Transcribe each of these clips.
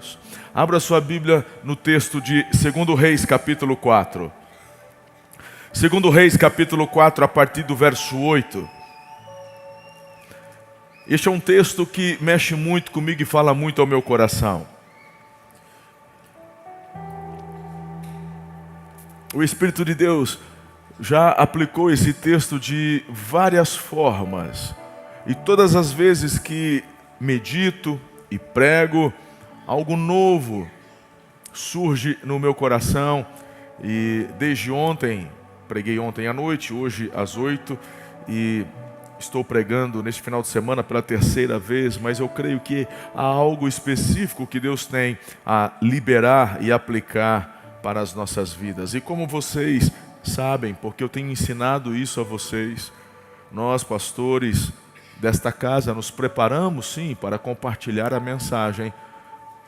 Deus. Abra sua Bíblia no texto de 2 Reis, capítulo 4. 2 Reis, capítulo 4, a partir do verso 8. Este é um texto que mexe muito comigo e fala muito ao meu coração. O Espírito de Deus já aplicou esse texto de várias formas. E todas as vezes que medito e prego, algo novo surge no meu coração. E desde ontem, preguei ontem à noite, hoje às 8, e estou pregando neste final de semana pela terceira vez, mas eu creio que há algo específico que Deus tem a liberar e aplicar para as nossas vidas. E como vocês sabem, porque eu tenho ensinado isso a vocês, nós, pastores desta casa, nos preparamos sim para compartilhar a mensagem,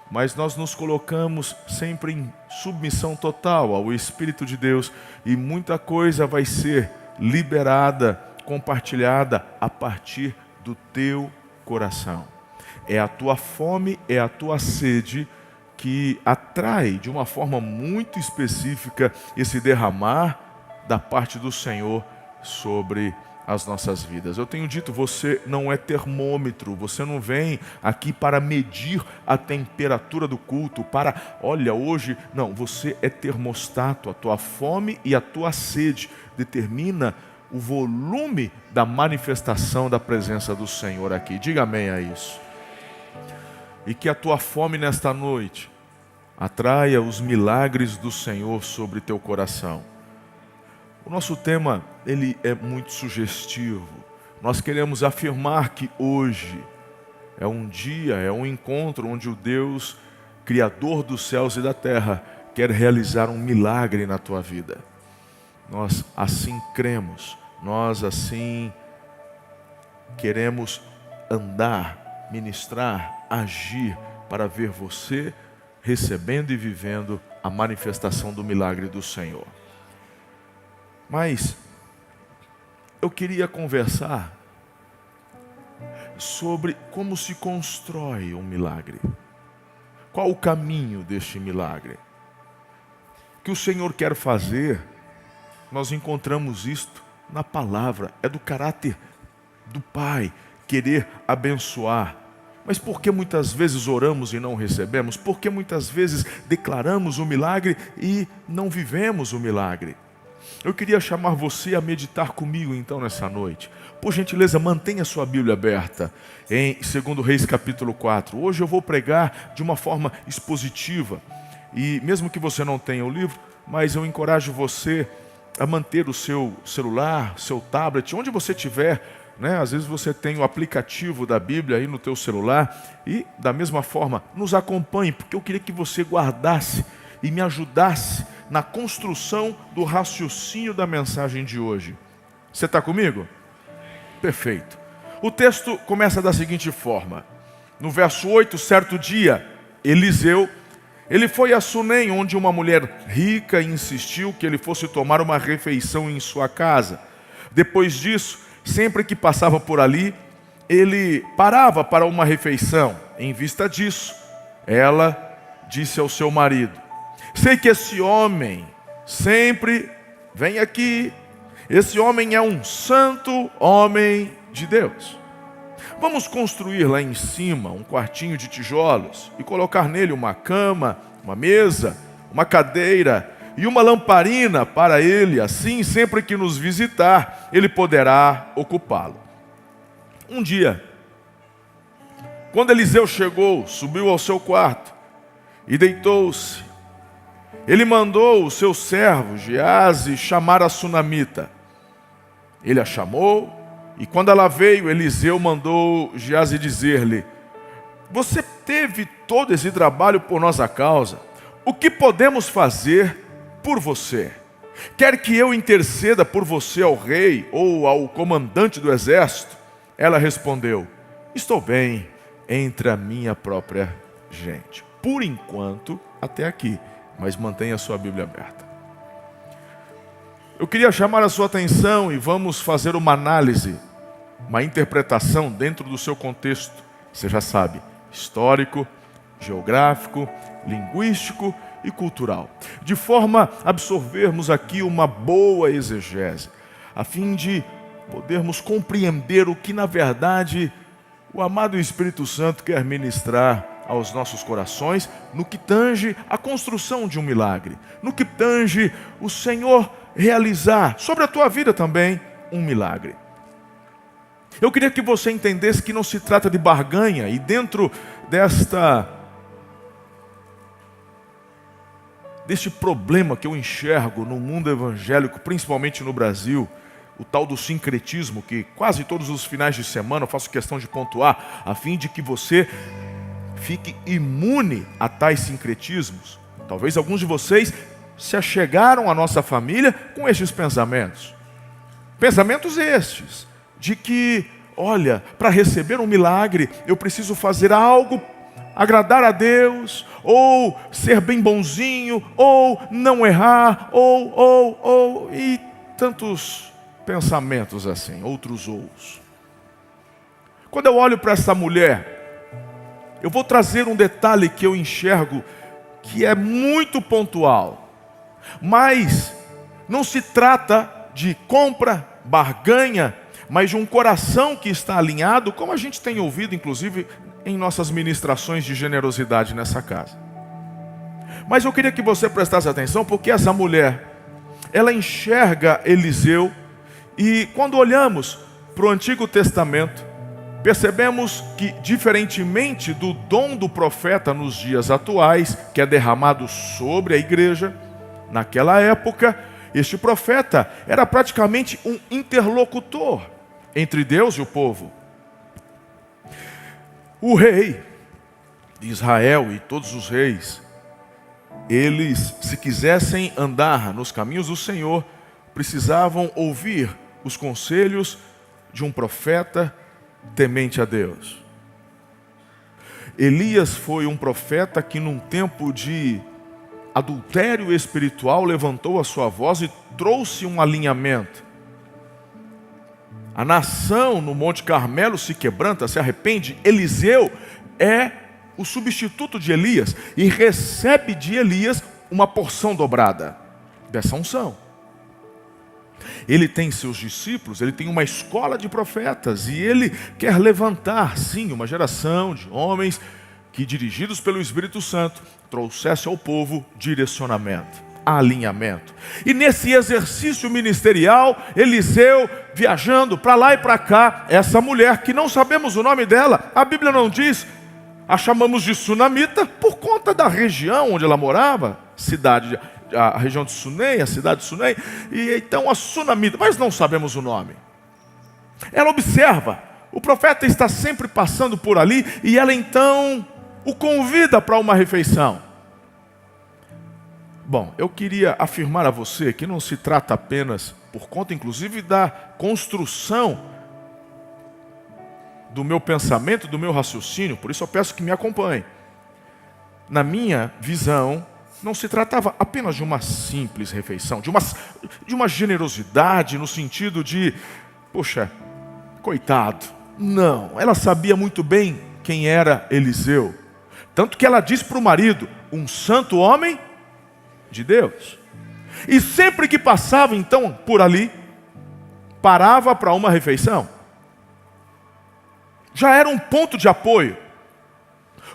mas nós nos colocamos sempre em submissão total ao Espírito de Deus e muita coisa vai ser liberada, compartilhada a partir do teu coração. É a tua fome, é a tua sede que atrai de uma forma muito específica esse derramar da parte do Senhor sobre as nossas vidas. Eu tenho dito, você não é termômetro, você não vem aqui para medir a temperatura do culto, olha, hoje, não, você é termostato, a tua fome e a tua sede determina o volume da manifestação da presença do Senhor aqui. Diga amém a isso. E que a tua fome nesta noite atraia os milagres do Senhor sobre teu coração. O nosso tema, ele é muito sugestivo. Nós queremos afirmar que hoje é um dia, é um encontro onde o Deus, Criador dos céus e da terra, quer realizar um milagre na tua vida. Nós assim cremos, nós assim queremos andar, ministrar, agir para ver você recebendo e vivendo a manifestação do milagre do Senhor. Mas eu queria conversar sobre como se constrói um milagre. Qual o caminho deste milagre? O que o Senhor quer fazer, nós encontramos isto na palavra, é do caráter do Pai, querer abençoar. Mas por que muitas vezes oramos e não recebemos? Por que muitas vezes declaramos o milagre e não vivemos o milagre? Eu queria chamar você a meditar comigo então nessa noite. Por gentileza, mantenha sua Bíblia aberta em 2 Reis capítulo 4. Hoje eu vou pregar de uma forma expositiva. E mesmo que você não tenha o livro, mas eu encorajo você a manter o seu celular, seu tablet, onde você estiver, né? Às vezes você tem o aplicativo da Bíblia aí no teu celular e da mesma forma nos acompanhe, porque eu queria que você guardasse e me ajudasse na construção do raciocínio da mensagem de hoje. Você está comigo? Perfeito. O texto começa da seguinte forma. No verso 8, certo dia, Eliseu, ele foi a Sunem, onde uma mulher rica insistiu que ele fosse tomar uma refeição em sua casa. Depois disso, sempre que passava por ali, ele parava para uma refeição. Em vista disso, ela disse ao seu marido: sei que esse homem sempre vem aqui. Esse homem é um santo homem de Deus. Vamos construir lá em cima um quartinho de tijolos e colocar nele uma cama, uma mesa, uma cadeira e uma lamparina para ele. Assim, sempre que nos visitar, ele poderá ocupá-lo. Um dia, quando Eliseu chegou, subiu ao seu quarto e deitou-se. Ele mandou o seu servo Geazi chamar a sunamita. Ele a chamou e quando ela veio, Eliseu mandou Geazi dizer-lhe: você teve todo esse trabalho por nossa causa. O que podemos fazer por você? Quer que eu interceda por você ao rei ou ao comandante do exército? Ela respondeu: estou bem entre a minha própria gente. Por enquanto, até aqui. Mas mantenha a sua Bíblia aberta. Eu queria chamar a sua atenção e vamos fazer uma análise, uma interpretação dentro do seu contexto. Você já sabe, histórico, geográfico, linguístico e cultural, de forma a absorvermos aqui uma boa exegese, a fim de podermos compreender o que, na verdade, o amado Espírito Santo quer ministrar aos nossos corações, no que tange a construção de um milagre, no que tange o Senhor realizar sobre a tua vida também um milagre. Eu queria que você entendesse que não se trata de barganha, e dentro deste problema que eu enxergo no mundo evangélico, principalmente no Brasil, o tal do sincretismo, que quase todos os finais de semana eu faço questão de pontuar, a fim de que você fique imune a tais sincretismos. Talvez alguns de vocês se achegaram à nossa família com estes pensamentos. Pensamentos estes, de que, olha, para receber um milagre, eu preciso fazer algo, agradar a Deus, ou ser bem bonzinho, ou não errar, e tantos pensamentos assim, outros ous. Quando eu olho para essa mulher, eu vou trazer um detalhe que eu enxergo que é muito pontual, mas não se trata de compra, barganha, mas de um coração que está alinhado, como a gente tem ouvido, inclusive, em nossas ministrações de generosidade nessa casa. Mas eu queria que você prestasse atenção, porque essa mulher, ela enxerga Eliseu, e quando olhamos para o Antigo Testamento, percebemos que, diferentemente do dom do profeta nos dias atuais, que é derramado sobre a igreja, naquela época, este profeta era praticamente um interlocutor entre Deus e o povo. O rei de Israel e todos os reis, eles, se quisessem andar nos caminhos do Senhor, precisavam ouvir os conselhos de um profeta temente a Deus. Elias foi um profeta que, num tempo de adultério espiritual, levantou a sua voz e trouxe um alinhamento. A nação no Monte Carmelo se quebranta, se arrepende. Eliseu é o substituto de Elias e recebe de Elias uma porção dobrada dessa unção. Ele tem seus discípulos, ele tem uma escola de profetas, e ele quer levantar, sim, uma geração de homens que, dirigidos pelo Espírito Santo, trouxesse ao povo direcionamento, alinhamento. E nesse exercício ministerial, Eliseu, viajando para lá e para cá, essa mulher, que não sabemos o nome dela, a Bíblia não diz, a chamamos de sunamita por conta da região onde ela morava, a região de Sunem, a cidade de Sunem, e então a sunamita, mas não sabemos o nome. Ela observa, o profeta está sempre passando por ali, e ela então o convida para uma refeição. Bom, eu queria afirmar a você que não se trata apenas, por conta inclusive da construção do meu pensamento, do meu raciocínio, por isso eu peço que me acompanhe. Na minha visão, não se tratava apenas de uma simples refeição, de uma generosidade no sentido de, poxa, coitado. Não, ela sabia muito bem quem era Eliseu. Tanto que ela disse para o marido, um santo homem de Deus. E sempre que passava então por ali, parava para uma refeição. Já era um ponto de apoio.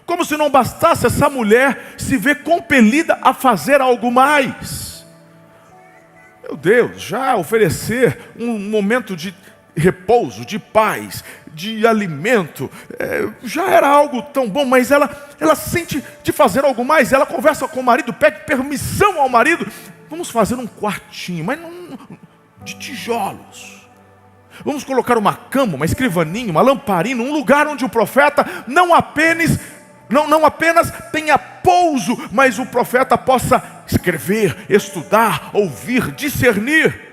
Como se não bastasse essa mulher se ver compelida a fazer algo mais. Meu Deus, já oferecer um momento de repouso, de paz, de alimento, já era algo tão bom, mas ela sente de fazer algo mais. Ela conversa com o marido, pede permissão ao marido, vamos fazer um quartinho, mas não, de tijolos. Vamos colocar uma cama, uma escrivaninha, uma lamparina, um lugar onde o profeta não apenas tenha pouso, mas o profeta possa escrever, estudar, ouvir, discernir.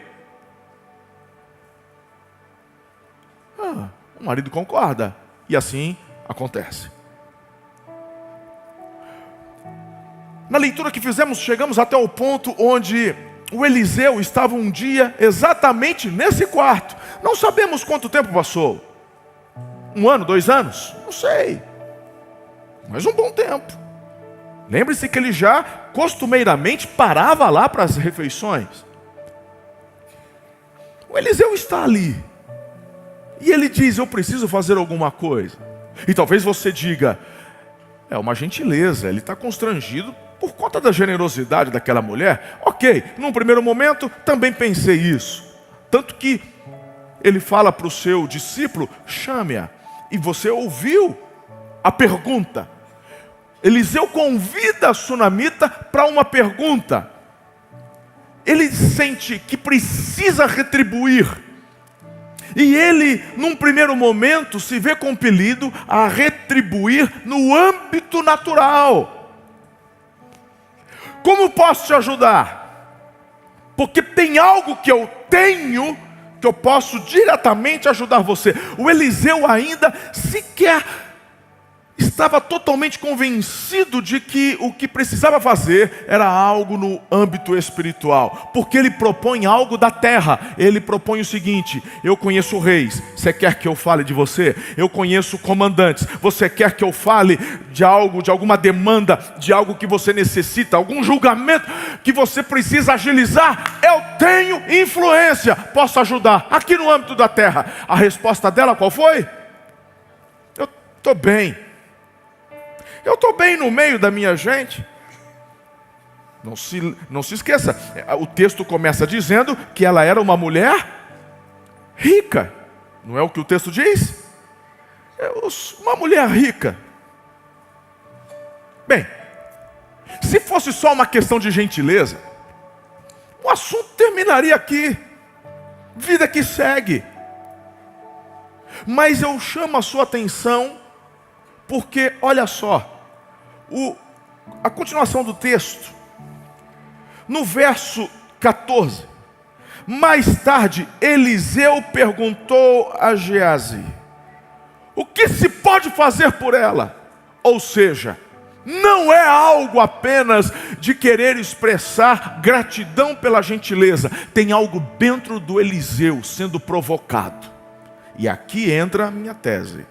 O marido concorda, e assim acontece. Na leitura que fizemos, chegamos até o ponto onde o Eliseu estava um dia exatamente nesse quarto. Não sabemos quanto tempo passou. 1 ano, 2 anos? Não sei. mas um bom tempo. Lembre-se que ele já costumeiramente parava lá para as refeições. O Eliseu está ali. E ele diz, eu preciso fazer alguma coisa. E talvez você diga, é uma gentileza, ele está constrangido por conta da generosidade daquela mulher. Ok, num primeiro momento também pensei isso. Tanto que ele fala para o seu discípulo, chame-a. E você ouviu a pergunta. Eliseu convida a sunamita para uma pergunta. Ele sente que precisa retribuir. E ele, num primeiro momento, se vê compelido a retribuir no âmbito natural. Como posso te ajudar? Porque tem algo que eu tenho, que eu posso diretamente ajudar você. O Eliseu ainda sequer estava totalmente convencido de que o que precisava fazer era algo no âmbito espiritual, porque ele propõe algo da terra. Ele propõe o seguinte: eu conheço reis, você quer que eu fale de você? Eu conheço comandantes, você quer que eu fale de algo, de alguma demanda, de algo que você necessita, algum julgamento que você precisa agilizar? Eu tenho influência, posso ajudar aqui no âmbito da terra. A resposta dela qual foi? Eu estou bem. Eu estou bem no meio da minha gente. Não se esqueça, o texto começa dizendo que ela era uma mulher rica. Não é o que o texto diz? Uma mulher rica. Bem, se fosse só uma questão de gentileza, o assunto terminaria aqui. Vida que segue. Mas eu chamo a sua atenção porque, olha só, a continuação do texto, no verso 14, mais tarde Eliseu perguntou a Geazi, o que se pode fazer por ela? Ou seja, não é algo apenas de querer expressar gratidão pela gentileza, tem algo dentro do Eliseu sendo provocado. E aqui entra a minha tese.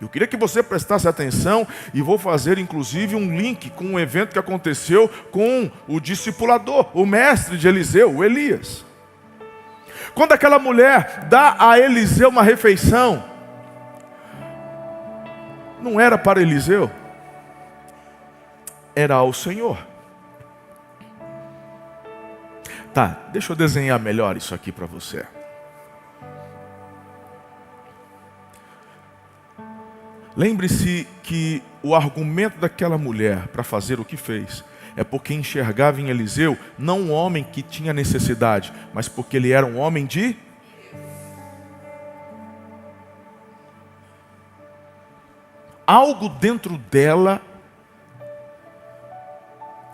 Eu queria que você prestasse atenção e vou fazer inclusive um link com um evento que aconteceu com o discipulador, o mestre de Eliseu, o Elias. Quando aquela mulher dá a Eliseu uma refeição, não era para Eliseu, era ao Senhor. Tá, deixa eu desenhar melhor isso aqui para você. Lembre-se que o argumento daquela mulher para fazer o que fez é porque enxergava em Eliseu não um homem que tinha necessidade, mas porque ele era um homem de... Algo dentro dela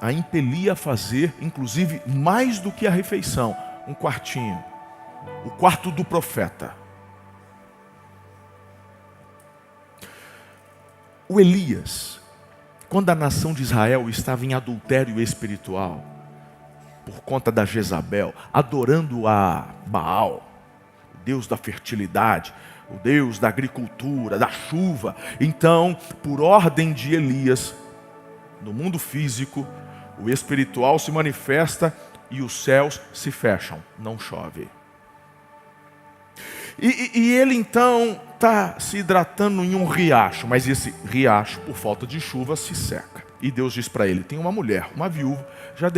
a impelia a fazer, inclusive mais do que a refeição, um quartinho, o quarto do profeta. O Elias, quando a nação de Israel estava em adultério espiritual, por conta da Jezabel, adorando a Baal, o Deus da fertilidade, o Deus da agricultura, da chuva, então, por ordem de Elias, no mundo físico, o espiritual se manifesta e os céus se fecham, não chove. E ele então está se hidratando em um riacho, mas esse riacho, por falta de chuva, se seca. E Deus diz para ele, tem uma mulher, uma viúva, já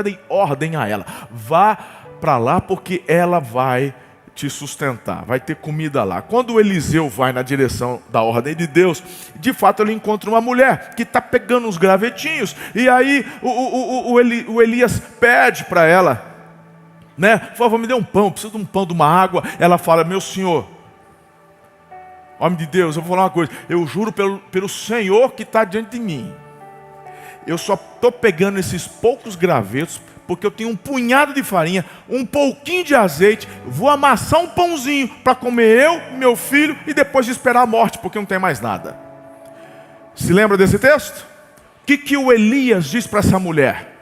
dei ordem a ela, vá para lá porque ela vai te sustentar, vai ter comida lá. Quando o Eliseu vai na direção da ordem de Deus, de fato ele encontra uma mulher que está pegando uns gravetinhos, e aí o Elias pede para ela, né? Por favor, me dê um pão, preciso de um pão, de uma água. Ela fala, meu senhor, homem de Deus, eu vou falar uma coisa, eu juro pelo Senhor que está diante de mim, eu só estou pegando esses poucos gravetos, porque eu tenho um punhado de farinha, um pouquinho de azeite, vou amassar um pãozinho para comer eu, meu filho, e depois esperar a morte, porque não tem mais nada. Se lembra desse texto? O que o Elias diz para essa mulher?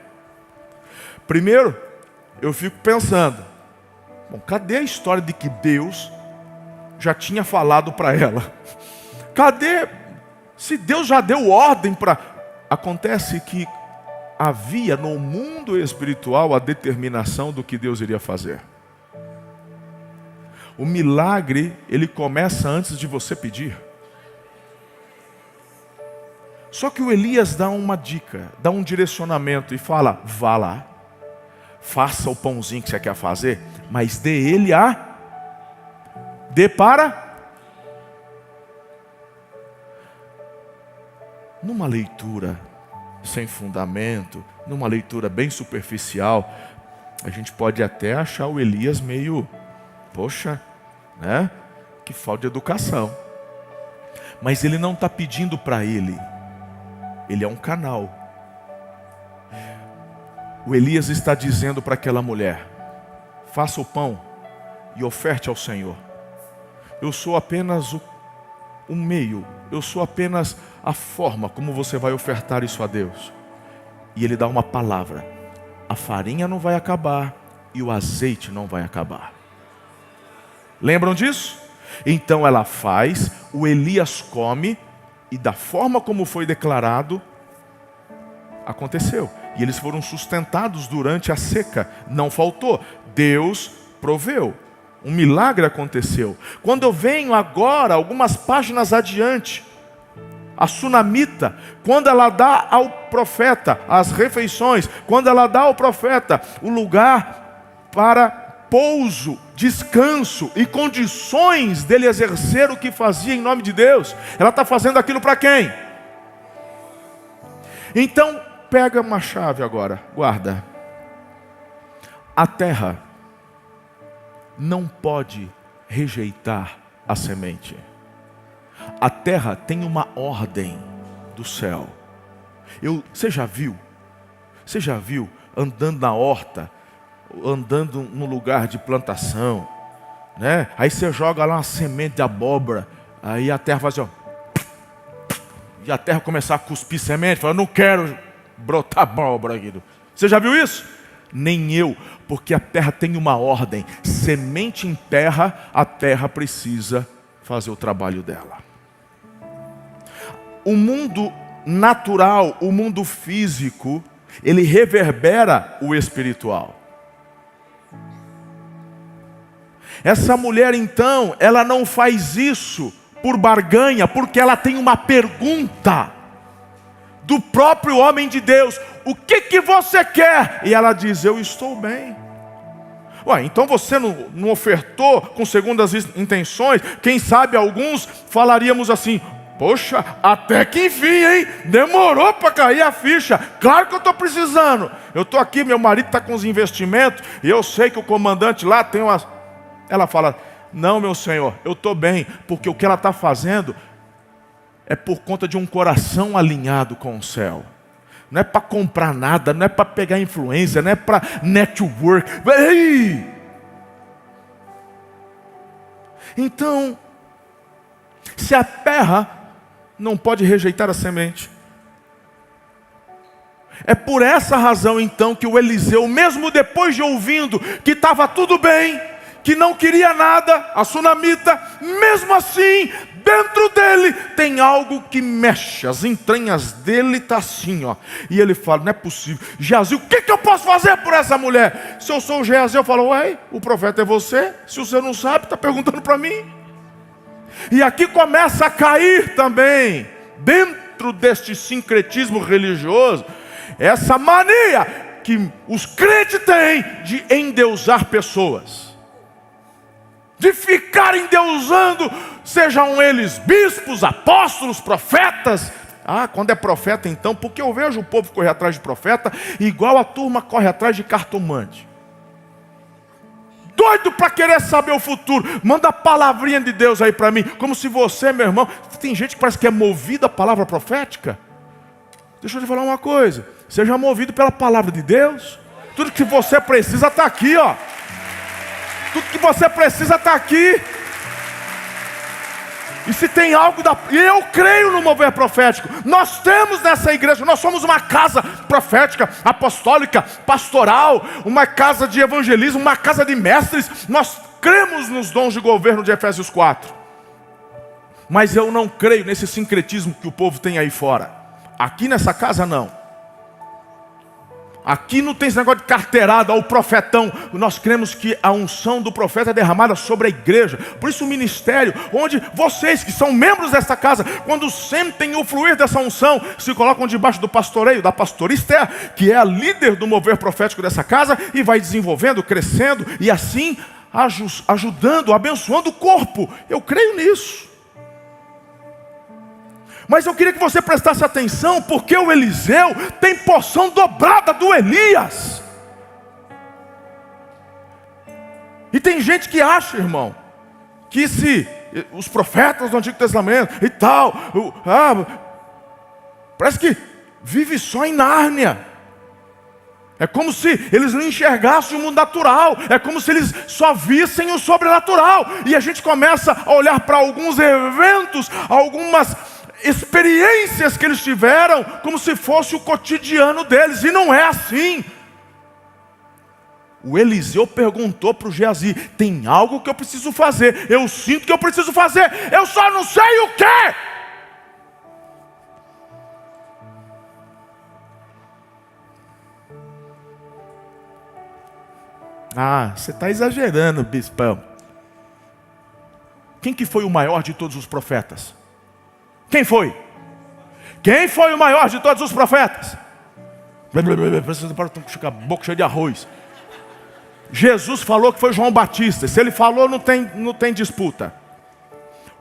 Primeiro, eu fico pensando, bom, cadê a história de que Deus já tinha falado para ela? Cadê Se Deus já deu ordem para... Acontece que havia no mundo espiritual a determinação do que Deus iria fazer. O milagre, ele começa antes de você pedir. Só que o Elias dá uma dica, dá um direcionamento e fala: vá lá, faça o pãozinho que você quer fazer, mas dê para... Numa leitura sem fundamento, numa leitura bem superficial, a gente pode até achar o Elias meio, poxa, né? Que falta de educação. Mas ele não está pedindo para ele é um canal. O Elias está dizendo para aquela mulher: faça o pão e oferte ao Senhor. Eu sou apenas o meio, eu sou apenas a forma como você vai ofertar isso a Deus. E ele dá uma palavra: a farinha não vai acabar e o azeite não vai acabar. Lembram disso? Então ela faz, o Elias come, e da forma como foi declarado, aconteceu. E eles foram sustentados durante a seca, não faltou. Deus proveu. Um milagre aconteceu. Quando eu venho agora, algumas páginas adiante, a sunamita, quando ela dá ao profeta as refeições, quando ela dá ao profeta o lugar para pouso, descanso e condições dele exercer o que fazia em nome de Deus, ela está fazendo aquilo para quem? Então, pega uma chave agora, guarda. A terra não pode rejeitar a semente. A terra tem uma ordem do céu. Você já viu andando na horta, andando no lugar de plantação, né? Aí você joga lá uma semente de abóbora, aí a terra faz assim, ó, e a terra começar a cuspir semente, fala: não quero brotar abóbora aqui. Você já viu isso? Nem eu, porque a terra tem uma ordem. Semente em terra, a terra precisa fazer o trabalho dela. O mundo natural, o mundo físico, ele reverbera o espiritual. Essa mulher então, ela não faz isso por barganha, porque ela tem uma pergunta do próprio homem de Deus: o que você quer? E ela diz: eu estou bem. Ué, então você não ofertou com segundas intenções? Quem sabe alguns falaríamos assim: poxa, até que enfim, hein? Demorou para cair a ficha. Claro que eu estou precisando. Eu estou aqui, meu marido está com os investimentos, e eu sei que o comandante lá tem umas... Ela fala: não, meu senhor, eu estou bem, porque o que ela está fazendo é por conta de um coração alinhado com o céu. Não é para comprar nada, não é para pegar influência, não é para network. Ei! Então, se a terra não pode rejeitar a semente, é por essa razão então que o Eliseu, mesmo depois de ouvindo que estava tudo bem, que não queria nada, a sunamita, mesmo assim, dentro dele tem algo que mexe, as entranhas dele estão assim, ó. E ele fala: não é possível, Geazi, o que eu posso fazer por essa mulher? Se eu sou o Geazi, eu falo: ué, o profeta é você? Se você não sabe, está perguntando para mim. E aqui começa a cair também, dentro deste sincretismo religioso, essa mania que os crentes têm de endeusar pessoas, de ficar endeusando, sejam eles bispos, apóstolos, profetas. Ah, quando é profeta então, porque eu vejo o povo correr atrás de profeta, igual a turma corre atrás de cartomante. Doido para querer saber o futuro. Manda a palavrinha de Deus aí para mim. Como se você, meu irmão... Tem gente que parece que é movida a palavra profética. Deixa eu te falar uma coisa. Seja movido pela palavra de Deus. Tudo que você precisa está aqui, ó. Tudo que você precisa está aqui. E se tem algo e eu creio no mover profético. Nós temos nessa igreja, nós somos uma casa profética, apostólica, pastoral, uma casa de evangelismo, uma casa de mestres. Nós cremos nos dons de governo de Efésios 4. Mas eu não creio nesse sincretismo que o povo tem aí fora. Aqui nessa casa não. Aqui não tem esse negócio de carteirada, ou profetão. Nós cremos que a unção do profeta é derramada sobre a igreja. Por isso o ministério, onde vocês que são membros desta casa, quando sentem o fluir dessa unção, se colocam debaixo do pastoreio da pastora Esther, que é a líder do mover profético dessa casa, e vai desenvolvendo, crescendo, e assim ajudando, abençoando o corpo. Eu creio nisso. Mas eu queria que você prestasse atenção, porque o Eliseu tem porção dobrada do Elias. E tem gente que acha, irmão, que se os profetas do Antigo Testamento e tal, parece que vive só em Nárnia. É como se eles não enxergassem o mundo natural. É como se eles só vissem o sobrenatural. E a gente começa a olhar para alguns eventos, algumas experiências que eles tiveram, como se fosse o cotidiano deles, e não é assim. O Eliseu perguntou para o Geazi: tem algo que eu preciso fazer, eu sinto que eu preciso fazer, eu só não sei o quê. Você está exagerando, bispão. Quem que foi o maior de todos os profetas? Quem foi? Quem foi o maior de todos os profetas? Fica a boca cheia de arroz. Jesus falou que foi João Batista. Se ele falou, não tem disputa.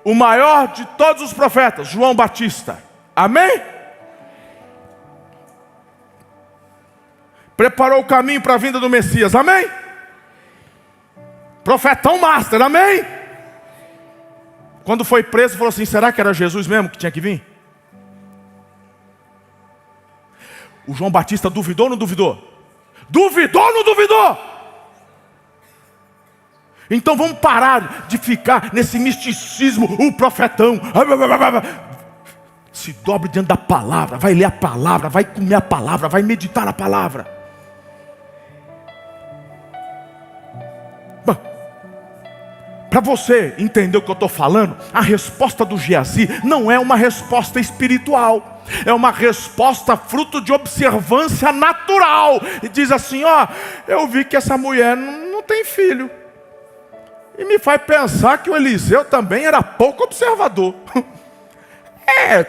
O maior de todos os profetas, João Batista. Amém? Preparou o caminho para a vinda do Messias. Amém? Profetão master. Amém? Quando foi preso, falou assim: será que era Jesus mesmo que tinha que vir? O João Batista duvidou ou não duvidou? Duvidou ou não duvidou? Então vamos parar de ficar nesse misticismo, o profetão. Se dobre diante da palavra, vai ler a palavra, vai comer a palavra, vai meditar na palavra. Para você entender o que eu estou falando, a resposta do Geazi não é uma resposta espiritual. É uma resposta fruto de observância natural. E diz assim: eu vi que essa mulher não tem filho. E me faz pensar que o Eliseu também era pouco observador.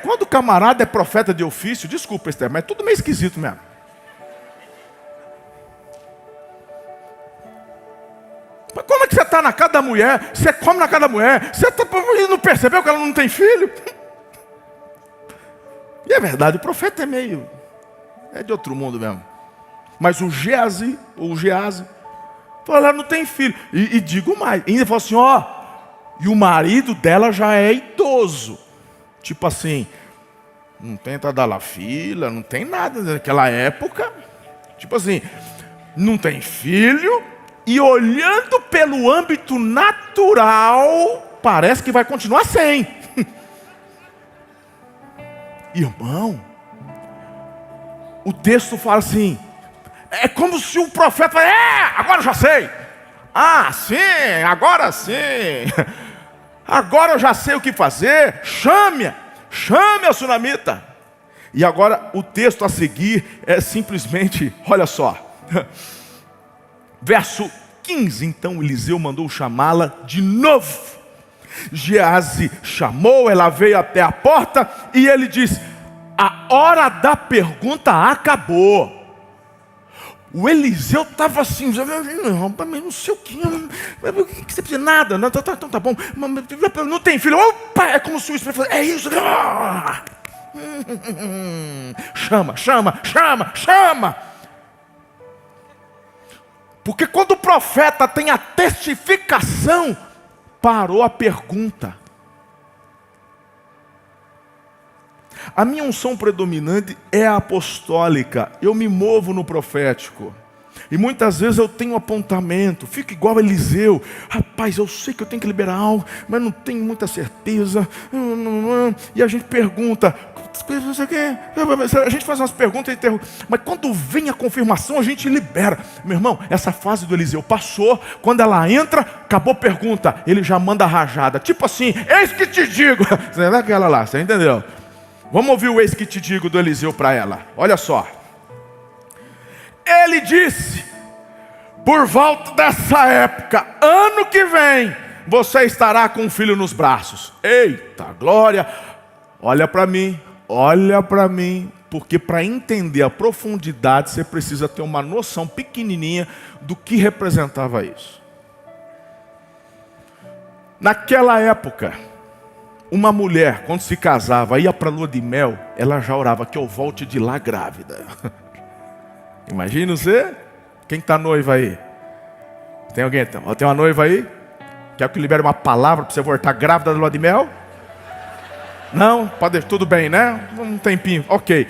Quando o camarada é profeta de ofício, desculpa, Esther, mas é tudo meio esquisito mesmo. Mas como é que você está na casa da mulher? Você come na casa da mulher? Você não percebeu que ela não tem filho? E é verdade, o profeta é de outro mundo mesmo. Mas o Geazi, falou: ela não tem filho. E digo mais, ainda falou assim: e o marido dela já é idoso. Tipo assim, não tem tadalafila, não tem nada naquela época. Tipo assim, não tem filho. E olhando pelo âmbito natural, parece que vai continuar sem. Irmão, o texto fala assim, é como se o profeta falasse: agora eu já sei. Sim, agora sim. Agora eu já sei o que fazer. Chame a sunamita. E agora o texto a seguir é simplesmente, olha só. Verso 15, então Eliseu mandou chamá-la de novo. Geazi chamou, ela veio até a porta e ele disse: a hora da pergunta acabou. O Eliseu estava assim, não sei o que você precisa, nada, não, tá bom, não tem filho. Opa, é como se o Espírito fosse: é isso. Chama. Porque quando o profeta tem a testificação, parou a pergunta. A minha unção predominante é a apostólica. Eu me movo no profético. E muitas vezes eu tenho apontamento. Fico igual a Eliseu. Rapaz, eu sei que eu tenho que liberar algo, mas não tenho muita certeza. E a gente pergunta: A gente faz umas perguntas, mas quando vem a confirmação, a gente libera. Meu irmão, essa fase do Eliseu passou. Quando ela entra, acabou a pergunta, ele já manda a rajada. Tipo assim, eis que te digo. Não é aquela lá, você entendeu? Vamos ouvir o eis que te digo do Eliseu para ela. Olha só. Ele disse: por volta dessa época, ano que vem, você estará com um filho nos braços. Eita glória! Olha para mim, porque para entender a profundidade, você precisa ter uma noção pequenininha do que representava isso. Naquela época, uma mulher, quando se casava, ia para a lua de mel, ela já orava que eu volte de lá grávida. Imagina você, quem está noiva aí? Tem alguém? Tem uma noiva aí? Quer que eu libere uma palavra para você voltar grávida da lua de mel? Não? Pode, tudo bem, né? Um tempinho, ok.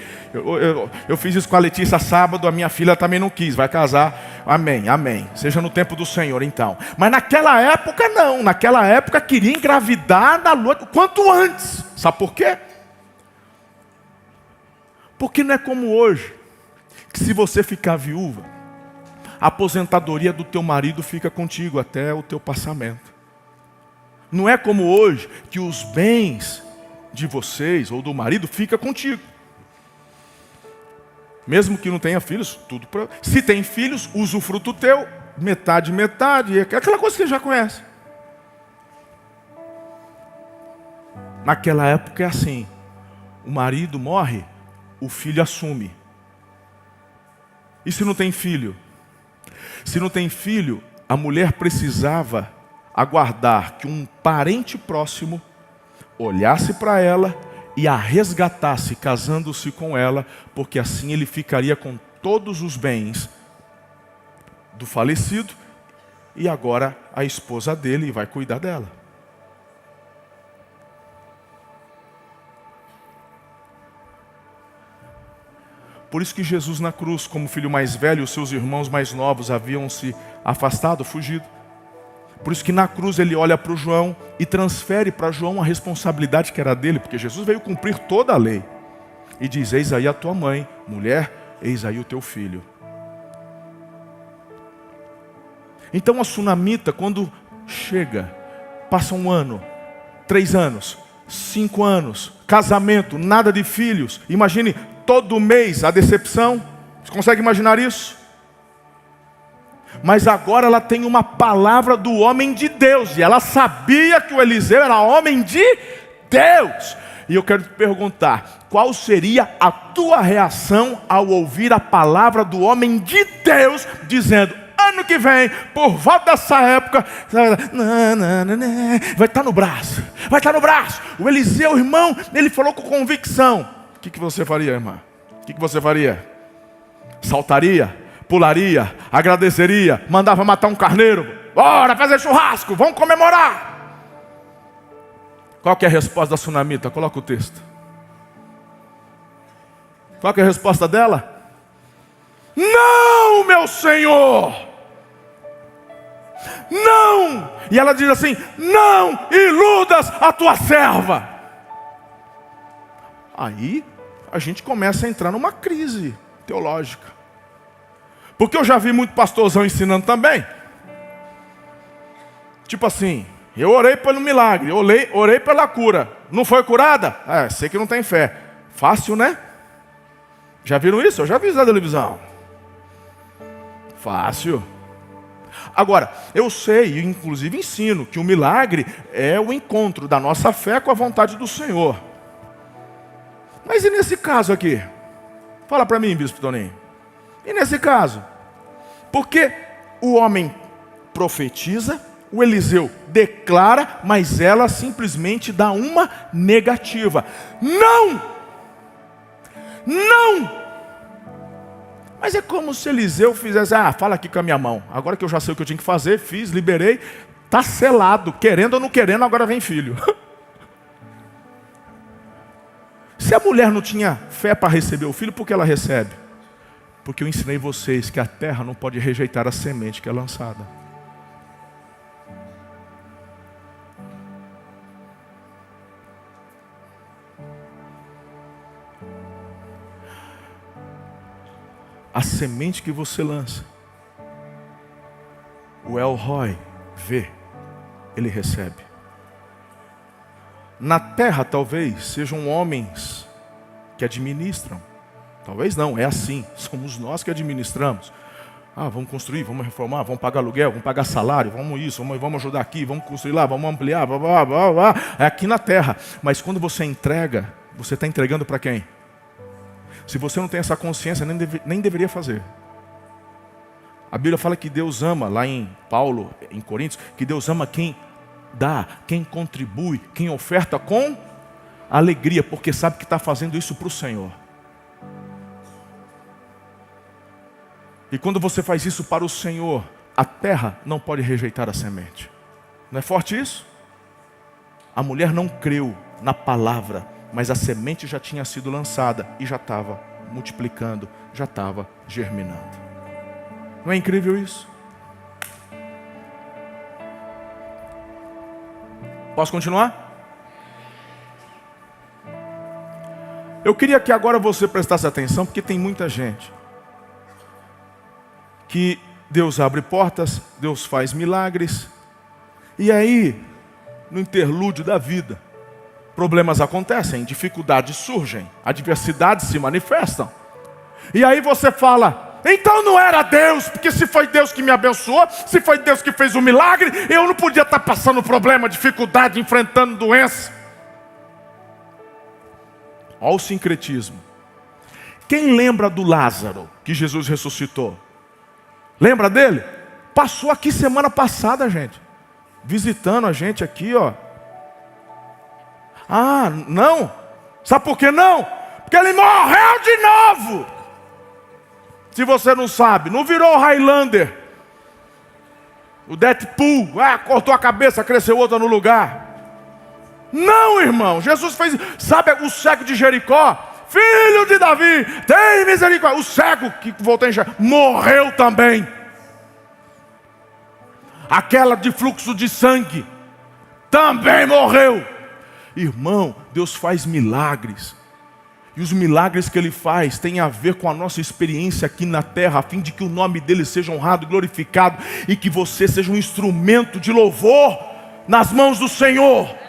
Eu fiz isso com a Letícia sábado, a minha filha também não quis, vai casar. Amém, amém. Seja no tempo do Senhor então. Mas naquela época não, naquela época queria engravidar na lua, quanto antes. Sabe por quê? Porque não é como hoje, que se você ficar viúva, a aposentadoria do teu marido fica contigo até o teu passamento. Não é como hoje, que os bens de vocês ou do marido fica contigo. Mesmo que não tenha filhos, tudo para. Se tem filhos, usufruto teu, metade, aquela coisa que você já conhece. Naquela época é assim: o marido morre, o filho assume. E se não tem filho? Se não tem filho, a mulher precisava aguardar que um parente próximo olhasse para ela e a resgatasse, casando-se com ela, porque assim ele ficaria com todos os bens do falecido e agora a esposa dele vai cuidar dela. Por isso que Jesus na cruz, como filho mais velho, os seus irmãos mais novos haviam se afastado, fugido. Por isso que na cruz ele olha para o João e transfere para João a responsabilidade que era dele, porque Jesus veio cumprir toda a lei. E diz: eis aí a tua mãe, mulher, eis aí o teu filho. Então a sunamita, quando chega, passa 1 ano, 3 anos, 5 anos, casamento, nada de filhos. Imagine todo mês a decepção. Você consegue imaginar isso? Mas agora ela tem uma palavra do homem de Deus. E ela sabia que o Eliseu era homem de Deus. E eu quero te perguntar: qual seria a tua reação ao ouvir a palavra do homem de Deus dizendo: ano que vem, por volta dessa época, vai estar no braço, vai estar no braço. O Eliseu, irmão, ele falou com convicção. O que você faria, irmã? O que você faria? Saltaria? Pularia? Agradeceria? Mandava matar um carneiro? Bora fazer churrasco, vamos comemorar. Qual que é a resposta da sunamita? Coloca o texto. Qual que é a resposta dela? Não, meu Senhor, não. E ela diz assim: não iludas a tua serva. Aí a gente começa a entrar numa crise teológica. Porque eu já vi muito pastorzão ensinando também. Tipo assim: eu orei pelo milagre, orei pela cura. Não foi curada? Sei que não tem fé. Fácil, né? Já viram isso? Eu já vi isso na televisão. Fácil. Agora, eu sei, e inclusive ensino, que o milagre é o encontro da nossa fé com a vontade do Senhor. Mas e nesse caso aqui? Fala para mim, Bispo Toninho. E nesse caso? Porque o homem profetiza, o Eliseu declara, mas ela simplesmente dá uma negativa. Não! Não! Mas é como se Eliseu fizesse: fala aqui com a minha mão. Agora que eu já sei o que eu tinha que fazer, fiz, liberei, está selado. Querendo ou não querendo, agora vem filho. Se a mulher não tinha fé para receber o filho, por que ela recebe? Porque eu ensinei vocês que a terra não pode rejeitar a semente que é lançada. a semente que você lança, o El Roi vê, ele recebe. Na terra talvez sejam homens que administram. Talvez não, é assim. Somos nós que administramos. Vamos construir, vamos reformar, vamos pagar aluguel, vamos pagar salário, vamos isso, vamos ajudar aqui, vamos construir lá, vamos ampliar, blá, blá, blá, blá. É aqui na terra. Mas quando você entrega, você está entregando para quem? Se você não tem essa consciência, nem deveria fazer. A Bíblia fala que Deus ama, lá em Paulo, em Coríntios, que Deus ama quem dá, quem contribui, quem oferta com alegria, porque sabe que está fazendo isso para o Senhor. E quando você faz isso para o Senhor, a terra não pode rejeitar a semente. Não é forte isso? A mulher não creu na palavra, mas a semente já tinha sido lançada e já estava multiplicando, já estava germinando. Não é incrível isso? Posso continuar? Eu queria que agora você prestasse atenção, porque tem muita gente que Deus abre portas, Deus faz milagres, e aí, no interlúdio da vida, problemas acontecem, dificuldades surgem, adversidades se manifestam. E aí você fala, então não era Deus, porque se foi Deus que me abençoou, se foi Deus que fez o milagre, eu não podia estar passando problema, dificuldade, enfrentando doença. Olha o sincretismo. Quem lembra do Lázaro, que Jesus ressuscitou? Lembra dele? Passou aqui semana passada, gente. Visitando a gente aqui, ó. Não? Sabe por que não? Porque ele morreu de novo. Se você não sabe, não virou o Highlander. O Deadpool, cortou a cabeça, cresceu outra no lugar. Não, irmão, Jesus fez. Sabe o cego de Jericó? Filho de Davi, tem misericórdia. O cego que voltou a enxergar, morreu também. Aquela de fluxo de sangue, também morreu. Irmão, Deus faz milagres. E os milagres que Ele faz têm a ver com a nossa experiência aqui na terra, a fim de que o nome dEle seja honrado e glorificado, e que você seja um instrumento de louvor nas mãos do Senhor.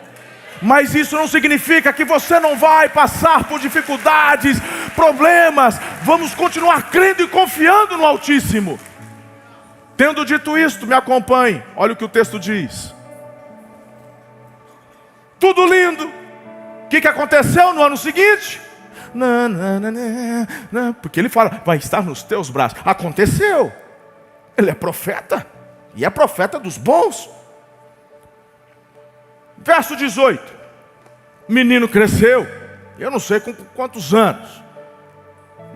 Mas isso não significa que você não vai passar por dificuldades, problemas. Vamos continuar crendo e confiando no Altíssimo. Tendo dito isto, me acompanhe. Olha o que o texto diz. Tudo lindo. O que aconteceu no ano seguinte? Não. Porque ele fala, vai estar nos teus braços. Aconteceu. Ele é profeta. E é profeta dos bons. Verso 18. Menino cresceu. Eu não sei com quantos anos.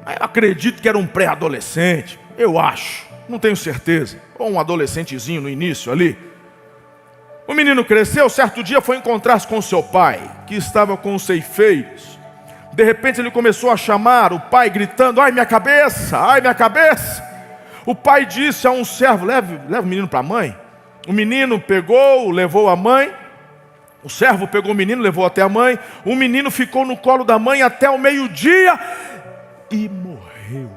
Mas eu acredito que era um pré-adolescente. Eu acho. Não tenho certeza. Ou um adolescentezinho no início ali. O menino cresceu. Certo dia foi encontrar-se com seu pai, que estava com os ceifeiros. De repente ele começou a chamar o pai, gritando, ai minha cabeça, ai minha cabeça. O pai disse a um servo, leve o menino para a mãe. O menino pegou, levou a mãe. O servo pegou o menino, levou até a mãe. O menino ficou no colo da mãe até o meio-dia e morreu.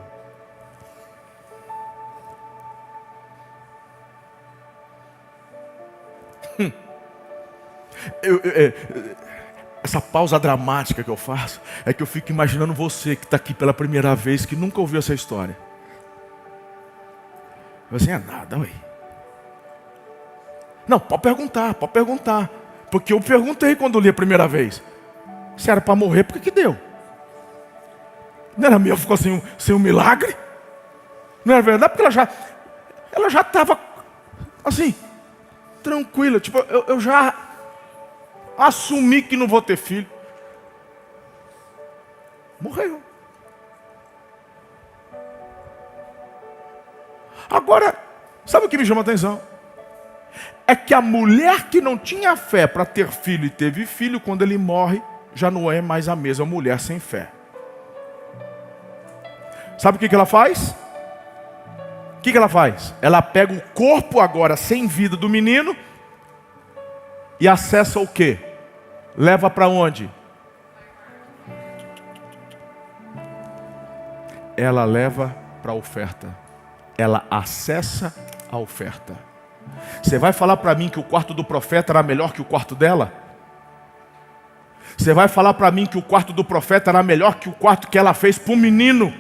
Essa pausa dramática que eu faço é que eu fico imaginando você que está aqui pela primeira vez, que nunca ouviu essa história. Você é nada, ué. Não, pode perguntar. Porque eu perguntei quando li a primeira vez. Se era para morrer, por que deu? Não era meu, ficou sem um milagre? Não era verdade? Porque ela já estava assim, tranquila. Tipo, eu já assumi que não vou ter filho. Morreu. Agora, sabe o que me chama a atenção? É que a mulher que não tinha fé para ter filho e teve filho, quando ele morre, já não é mais a mesma mulher sem fé. Sabe o que ela faz? O que ela faz? Ela pega o corpo agora sem vida do menino e acessa o quê? Leva para onde? Ela leva para a oferta. Ela acessa a oferta. Você vai falar para mim que o quarto do profeta era melhor que o quarto dela? Você vai falar para mim que o quarto do profeta era melhor que o quarto que ela fez para um menino?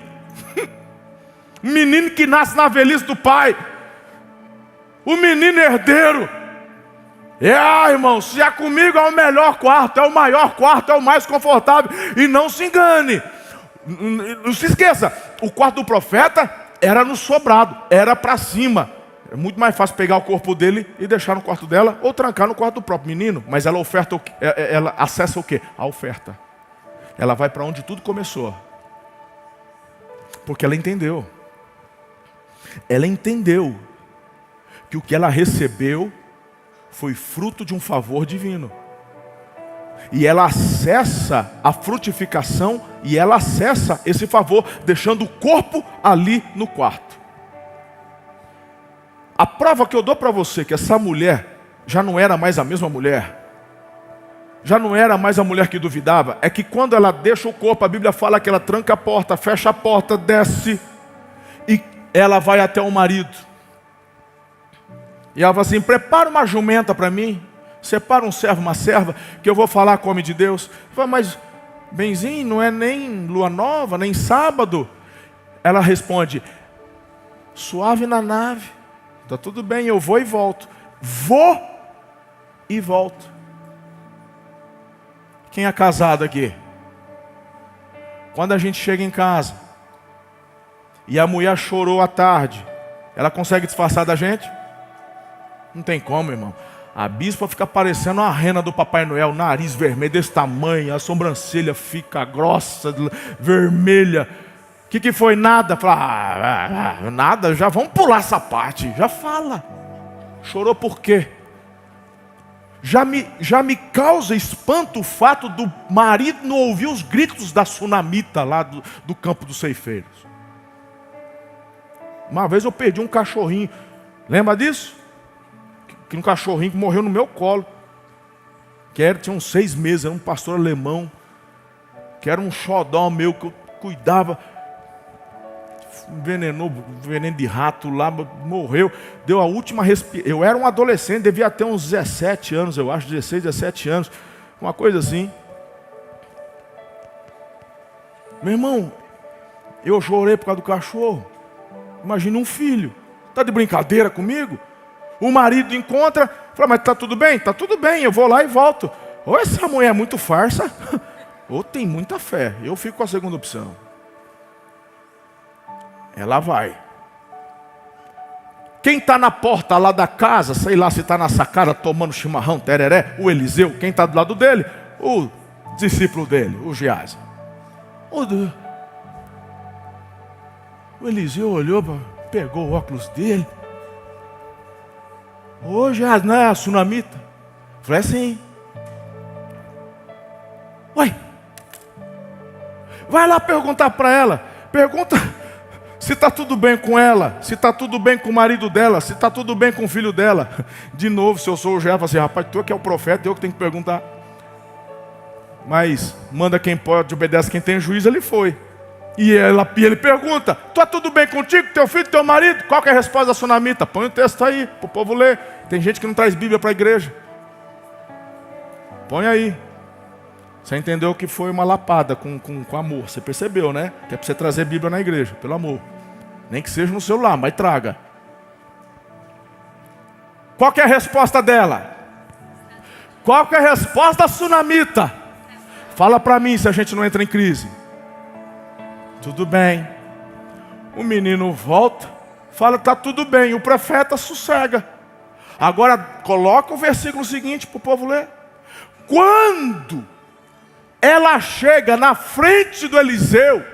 Um menino que nasce na velhice do pai. O menino herdeiro. Irmão, se é comigo é o melhor quarto, é o maior quarto, é o mais confortável. E não se engane. Não se esqueça, o quarto do profeta era no sobrado, era para cima. É muito mais fácil pegar o corpo dele e deixar no quarto dela ou trancar no quarto do próprio menino. Mas ela oferta, ela acessa o quê? A oferta. Ela vai para onde tudo começou. Porque ela entendeu. Ela entendeu que o que ela recebeu foi fruto de um favor divino. E ela acessa a frutificação e ela acessa esse favor, deixando o corpo ali no quarto. A prova que eu dou para você que essa mulher já não era mais a mesma mulher, já não era mais a mulher que duvidava, é que quando ela deixa o corpo, a Bíblia fala que ela tranca a porta, fecha a porta, desce e ela vai até o marido. E ela fala assim: prepara uma jumenta para mim, separa um servo, uma serva, que eu vou falar com o homem de Deus. Fala: mas benzinho, não é nem lua nova, nem sábado. Ela responde: suave na nave, está tudo bem, eu vou e volto. Vou e volto. Quem é casado aqui? Quando a gente chega em casa e a mulher chorou à tarde, ela consegue disfarçar da gente? Não tem como, irmão. A bispa fica parecendo uma rena do Papai Noel, nariz vermelho desse tamanho, a sobrancelha fica grossa, vermelha. O que foi? Nada. Fala: nada, já vamos pular essa parte. Já fala. Chorou por quê? Já me causa espanto o fato do marido não ouvir os gritos da sunamita lá do campo dos ceifeiros. Uma vez eu perdi um cachorrinho. Lembra disso? Que um cachorrinho que morreu no meu colo. Tinha uns 6 meses, era um pastor alemão. Que era um xodó meu que eu cuidava. Envenenou, veneno de rato lá, morreu. Deu a última respiração. Eu era um adolescente, devia ter uns 17 anos, eu acho, 16, 17 anos. Uma coisa assim. Meu irmão, eu chorei por causa do cachorro. Imagina um filho. Está de brincadeira comigo? O marido encontra, fala: mas está tudo bem? Está tudo bem, eu vou lá e volto. Ou essa mulher é muito farsa, ou tem muita fé. Eu fico com a segunda opção. Ela vai. Quem está na porta lá da casa, sei lá se está na sacada tomando chimarrão, tereré, o Eliseu. Quem está do lado dele? O discípulo dele, o Geazi. O Eliseu olhou, pegou o óculos dele. Ô Geazi, não é a sunamita? Falei: assim. Ué, vai lá perguntar para ela. Pergunta se está tudo bem com ela, se está tudo bem com o marido dela, se está tudo bem com o filho dela. De novo, se eu sou o Geazi, falo assim: rapaz, tu que é o profeta, eu que tenho que perguntar. Mas manda quem pode, obedece quem tem juízo. Ele foi. E ele pergunta: está tudo bem contigo, teu filho, teu marido? Qual que é a resposta da sunamita? Põe o texto aí, para o povo ler. Tem gente que não traz Bíblia para a igreja. Põe aí. Você entendeu que foi uma lapada com amor. Você percebeu, né? Que é para você trazer Bíblia na igreja, pelo amor. Nem que seja no celular, mas traga. Qual que é a resposta dela? Qual que é a resposta da sunamita? Fala para mim se a gente não entra em crise. Tudo bem. O menino volta, fala: está tudo bem. O profeta sossega. Agora coloca o versículo seguinte para o povo ler. Quando ela chega na frente do Eliseu,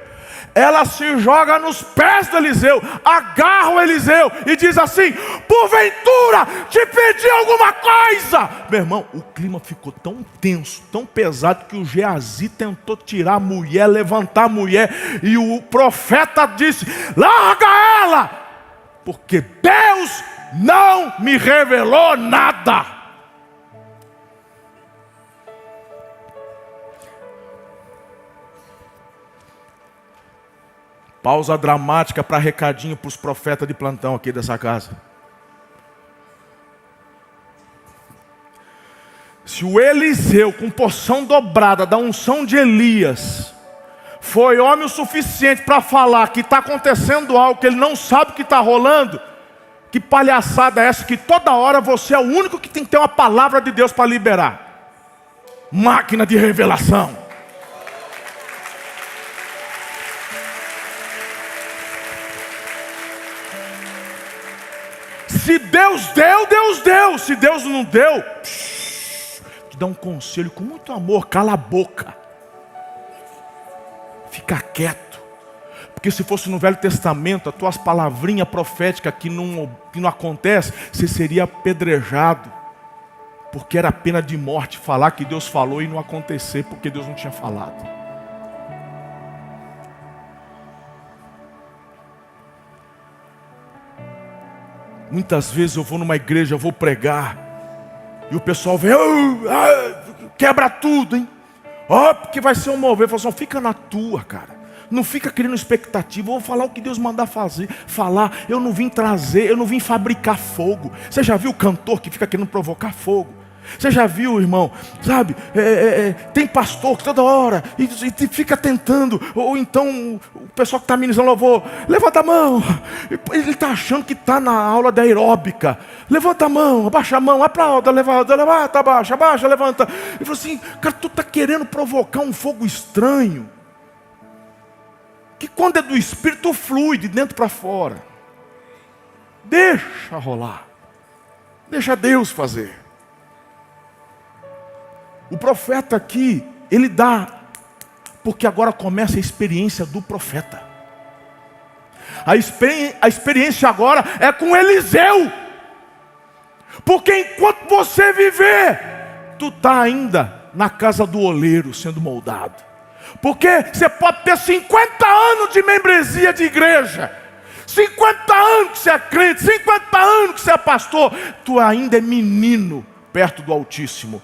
ela se joga nos pés do Eliseu, agarra o Eliseu e diz assim: porventura te pedi alguma coisa? Meu irmão, o clima ficou tão tenso, tão pesado, que o Geazi tentou tirar a mulher, levantar a mulher, e o profeta disse: larga ela, porque Deus não me revelou nada. Pausa dramática para recadinho para os profetas de plantão aqui dessa casa. Se o Eliseu, com porção dobrada da unção de Elias, foi homem o suficiente para falar que está acontecendo algo que ele não sabe o que está rolando, que palhaçada é essa que toda hora você é o único que tem que ter uma palavra de Deus para liberar? Máquina de revelação. Se Deus deu, Deus deu. Se Deus não deu, te dá um conselho com muito amor: cala a boca, fica quieto. Porque se fosse no Velho Testamento, as tuas palavrinhas proféticas que não acontece, você seria apedrejado. Porque era pena de morte falar que Deus falou e não acontecer porque Deus não tinha falado. Muitas vezes eu vou numa igreja, eu vou pregar, e o pessoal vem, quebra tudo, hein? Porque vai ser um mover. Eu falo assim, fica na tua, cara. Não fica criando expectativa. Eu vou falar o que Deus mandar falar. Eu não vim trazer, eu não vim fabricar fogo. Você já viu o cantor que fica querendo provocar fogo? Você já viu, irmão? Sabe? Tem pastor que toda hora e fica tentando. Ou então o pessoal que está ministrando louvor, levanta a mão. Ele está achando que está na aula da aeróbica. Levanta a mão, abaixa a mão, aplauda, levanta, abaixa, levanta. Ele falou assim, cara, tu está querendo provocar um fogo estranho, que quando é do Espírito flui de dentro para fora. Deixa rolar. Deixa Deus fazer. O profeta aqui, ele dá, porque agora começa a experiência do profeta. A experiência agora é com Eliseu. Porque enquanto você viver, tu está ainda na casa do oleiro sendo moldado. Porque você pode ter 50 anos de membresia de igreja, 50 anos que você é crente, 50 anos que você é pastor, tu ainda é menino perto do Altíssimo.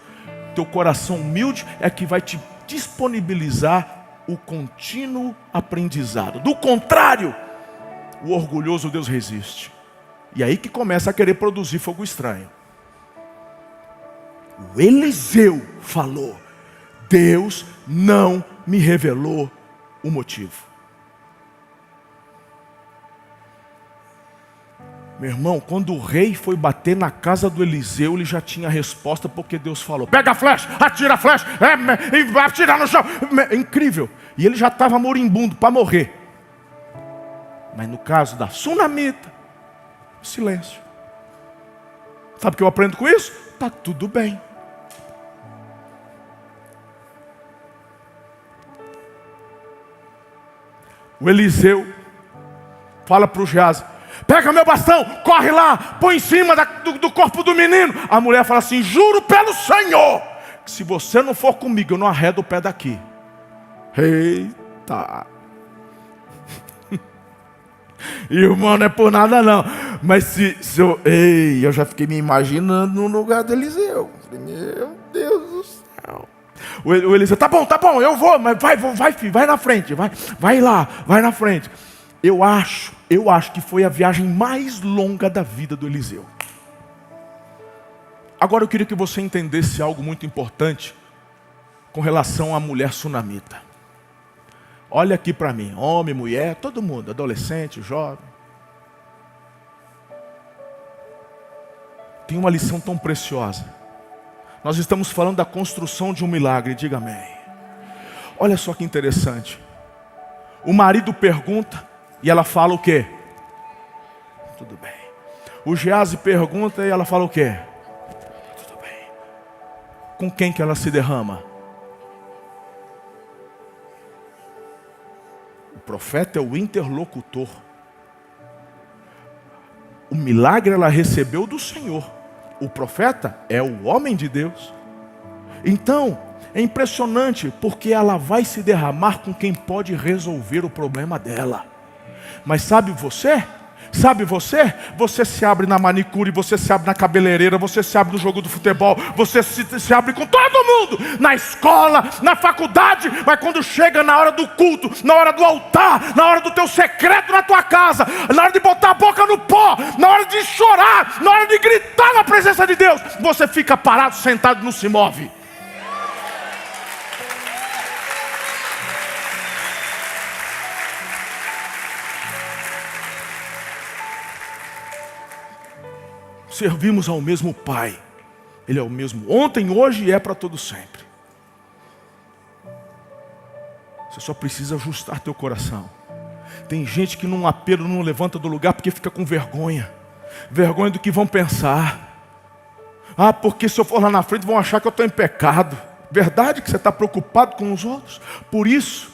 Teu coração humilde é que vai te disponibilizar o contínuo aprendizado. Do contrário, o orgulhoso Deus resiste. E aí que começa a querer produzir fogo estranho. O Eliseu falou, Deus não me revelou o motivo. Meu irmão, quando o rei foi bater na casa do Eliseu, ele já tinha a resposta, porque Deus falou, pega a flecha, atira a flecha, atira no chão. É incrível. E ele já estava moribundo para morrer. Mas no caso da sunamita, silêncio. Sabe o que eu aprendo com isso? Está tudo bem. O Eliseu fala para o Geazi, pega meu bastão, corre lá, põe em cima do corpo do menino. A mulher fala assim, juro pelo Senhor, que se você não for comigo, eu não arredo o pé daqui. Eita. Irmão, não é por nada não. Mas eu já fiquei me imaginando no lugar do Eliseu. Meu Deus do céu. O Eliseu, tá bom, eu vou, mas vai, filho, vai na frente, vai lá, vai na frente. Eu acho que foi a viagem mais longa da vida do Eliseu. Agora eu queria que você entendesse algo muito importante com relação à mulher sunamita. Olha aqui para mim, homem, mulher, todo mundo, adolescente, jovem. Tem uma lição tão preciosa. Nós estamos falando da construção de um milagre, diga amém. Olha só que interessante. O marido pergunta e ela fala o quê? Tudo bem. O Geazi pergunta e ela fala o quê? Tudo bem. Com quem que ela se derrama? O profeta é o interlocutor. O milagre ela recebeu do Senhor. O profeta é o homem de Deus. Então, é impressionante porque ela vai se derramar com quem pode resolver o problema dela. Mas sabe você? Sabe você se abre na manicure, você se abre na cabeleireira, você se abre no jogo do futebol, você se abre com todo mundo, na escola, na faculdade, mas quando chega na hora do culto, na hora do altar, na hora do teu secreto na tua casa, na hora de botar a boca no pó, na hora de chorar, na hora de gritar na presença de Deus, você fica parado, sentado e não se move. Servimos ao mesmo Pai. Ele é o mesmo ontem, hoje e é para todo sempre. Você só precisa ajustar teu coração. Tem gente que num apelo não levanta do lugar porque fica com vergonha. Vergonha do que vão pensar. Ah, porque se eu for lá na frente vão achar que eu estou em pecado. Verdade que você está preocupado com os outros? Por isso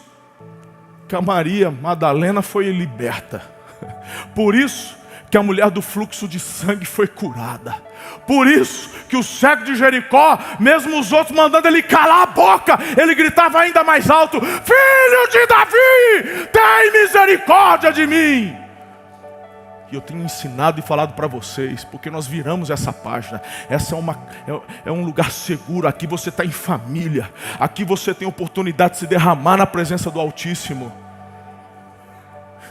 que a Maria Madalena foi liberta. Por isso que a mulher do fluxo de sangue foi curada. Por isso que o cego de Jericó, mesmo os outros mandando ele calar a boca, ele gritava ainda mais alto: Filho de Davi, tem misericórdia de mim. E eu tenho ensinado e falado para vocês, porque nós viramos essa página. Essa é um lugar seguro. Aqui você está em família. Aqui você tem oportunidade de se derramar na presença do Altíssimo.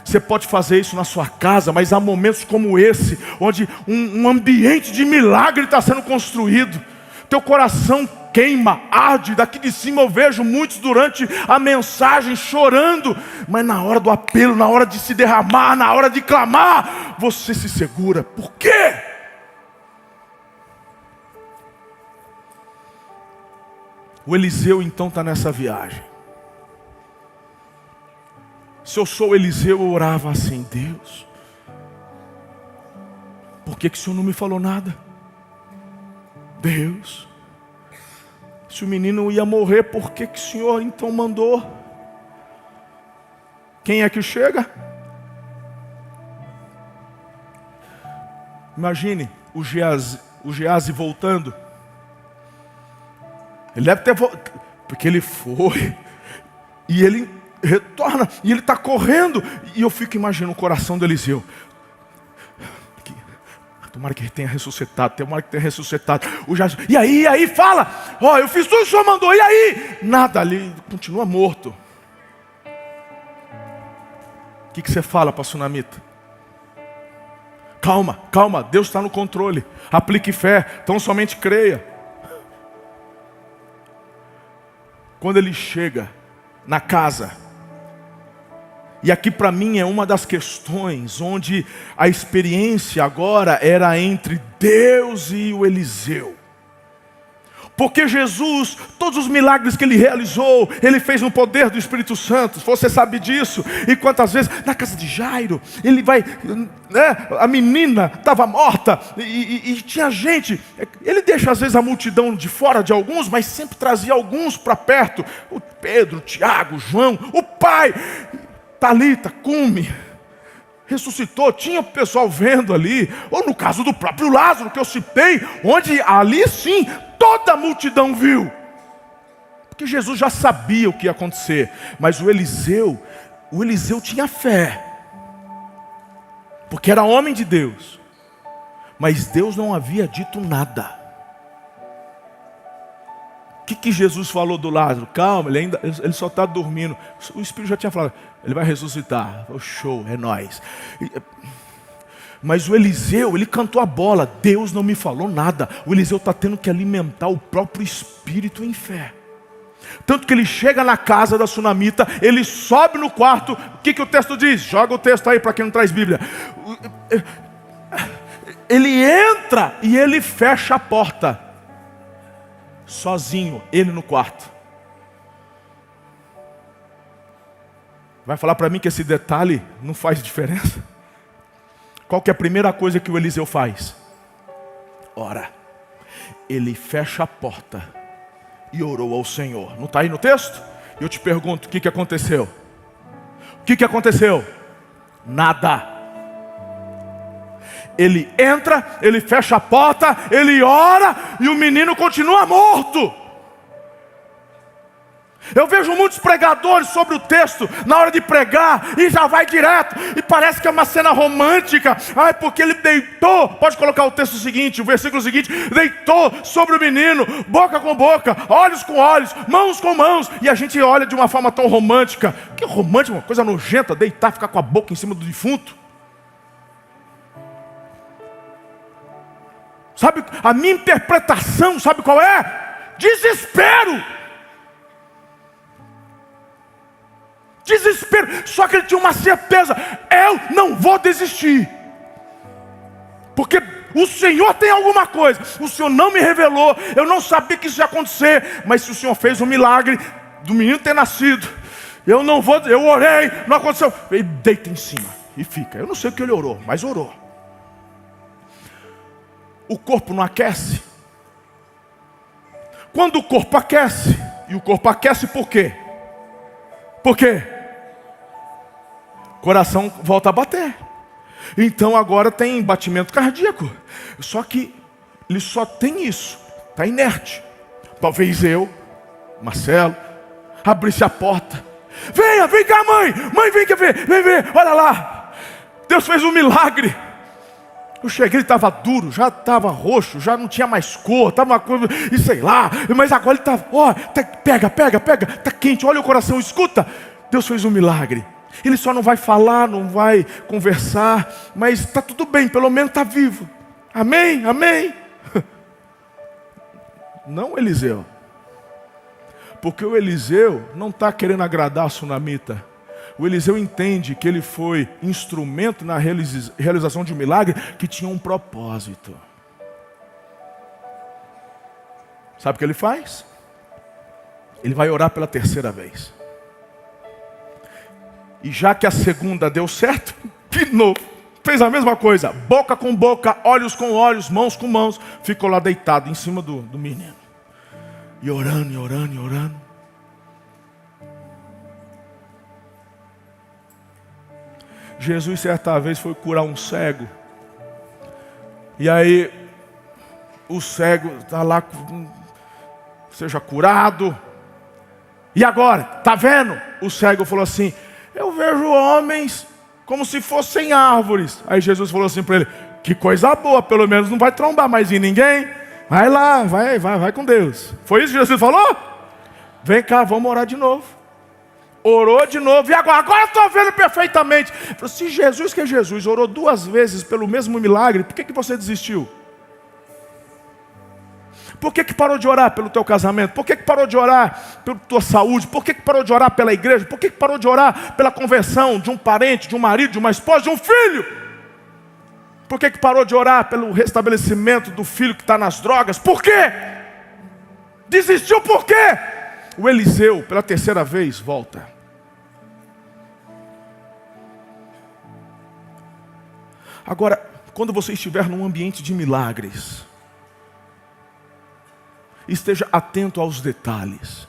Você pode fazer isso na sua casa, mas há momentos como esse, onde um ambiente de milagre está sendo construído. Teu coração queima, arde. Daqui de cima eu vejo muitos durante a mensagem chorando, mas na hora do apelo, na hora de se derramar, na hora de clamar, você se segura. Por quê? O Eliseu então está nessa viagem. Se eu sou Eliseu, eu orava assim: Deus, por que o Senhor não me falou nada? Deus, se o menino ia morrer, por que o Senhor então mandou? Quem é que chega? Imagine o Geazi voltando. Ele deve ter voltado, porque ele foi, e ele retorna, e ele está correndo, e eu fico imaginando o coração do Eliseu. Tomara que ele tenha ressuscitado, e aí, fala, eu fiz tudo que o Senhor mandou, e aí? Nada, ali continua morto. O que você fala para a sunamita? Calma, Deus está no controle, aplique fé, então somente creia. Quando ele chega na casa, e aqui para mim é uma das questões onde a experiência agora era entre Deus e o Eliseu. Porque Jesus, todos os milagres que ele realizou, ele fez no poder do Espírito Santo. Você sabe disso. E quantas vezes, na casa de Jairo, ele vai, a menina estava morta, e tinha gente. Ele deixa às vezes a multidão de fora de alguns, mas sempre trazia alguns para perto. O Pedro, o Tiago, o João, o pai. Talita, cume, ressuscitou, tinha o pessoal vendo ali, ou no caso do próprio Lázaro, que eu citei, onde ali sim, toda a multidão viu, porque Jesus já sabia o que ia acontecer, mas o Eliseu tinha fé, porque era homem de Deus, mas Deus não havia dito nada. O que Jesus falou do Lázaro? Calma, ele só está dormindo. O Espírito já tinha falado, ele vai ressuscitar. Show, é nóis. Mas o Eliseu, ele cantou a bola. Deus não me falou nada. O Eliseu está tendo que alimentar o próprio Espírito em fé. Tanto que ele chega na casa da sunamita, ele sobe no quarto. O que o texto diz? Joga o texto aí para quem não traz Bíblia. Ele entra e ele fecha a porta. Sozinho, ele no quarto. Vai falar para mim que esse detalhe não faz diferença? Qual que é a primeira coisa que o Eliseu faz? Ora. Ele fecha a porta e orou ao Senhor. Não está aí no texto? Eu te pergunto, o que aconteceu? O que aconteceu? Nada. Ele entra, ele fecha a porta, ele ora e o menino continua morto. Eu vejo muitos pregadores sobre o texto, na hora de pregar, e já vai direto, e parece que é uma cena romântica. Ai, porque ele deitou, pode colocar o texto seguinte, o versículo seguinte, deitou sobre o menino, boca com boca, olhos com olhos, mãos com mãos, e a gente olha de uma forma tão romântica. Que romântico, uma coisa nojenta, deitar, ficar com a boca em cima do defunto. Sabe, a minha interpretação, sabe qual é? Desespero. Desespero. Só que ele tinha uma certeza: eu não vou desistir, porque o Senhor tem alguma coisa. O Senhor não me revelou, eu não sabia que isso ia acontecer, mas se o Senhor fez um milagre do menino ter nascido, eu não vou, eu orei, não aconteceu. Ele deita em cima e fica. Eu não sei o que ele orou, mas orou. O corpo não aquece? Quando o corpo aquece, e o corpo aquece por quê? Por quê? O coração volta a bater. Então agora tem batimento cardíaco. Só que ele só tem isso, está inerte. Talvez eu, Marcelo, abrisse a porta. Venha, vem cá, mãe. Mãe, vem cá ver, vem ver, olha lá. Deus fez um milagre. Eu cheguei, ele estava duro, já estava roxo, já não tinha mais cor, estava uma coisa, e sei lá, mas agora ele está, ó, pega, está quente, olha o coração, escuta. Deus fez um milagre. Ele só não vai falar, não vai conversar, mas está tudo bem, pelo menos está vivo. Amém, amém. Não Eliseu, porque o Eliseu não está querendo agradar a sunamita. O Eliseu entende que ele foi instrumento na realização de um milagre que tinha um propósito. Sabe o que ele faz? Ele vai orar pela terceira vez. E já que a segunda deu certo, de novo, fez a mesma coisa. Boca com boca, olhos com olhos, mãos com mãos. Ficou lá deitado em cima do menino. E orando, e orando, e orando. Jesus certa vez foi curar um cego. E aí o cego está lá, seja curado. E agora? Está vendo? O cego falou assim: eu vejo homens como se fossem árvores. Aí Jesus falou assim para ele: que coisa boa, pelo menos não vai trombar mais em ninguém. Vai lá, vai com Deus. Foi isso que Jesus falou? Vem cá, vamos orar de novo. Orou de novo, e agora estou vendo perfeitamente. Falou, se Jesus, que é Jesus, orou 2 vezes pelo mesmo milagre, por que você desistiu? Por que parou de orar pelo teu casamento? Por que parou de orar pela tua saúde? Por que parou de orar pela igreja? Por que parou de orar pela conversão de um parente, de um marido, de uma esposa, de um filho? Por que parou de orar pelo restabelecimento do filho que está nas drogas? Por quê? Desistiu por quê? O Eliseu, pela terceira vez, volta. Agora, quando você estiver num ambiente de milagres, esteja atento aos detalhes.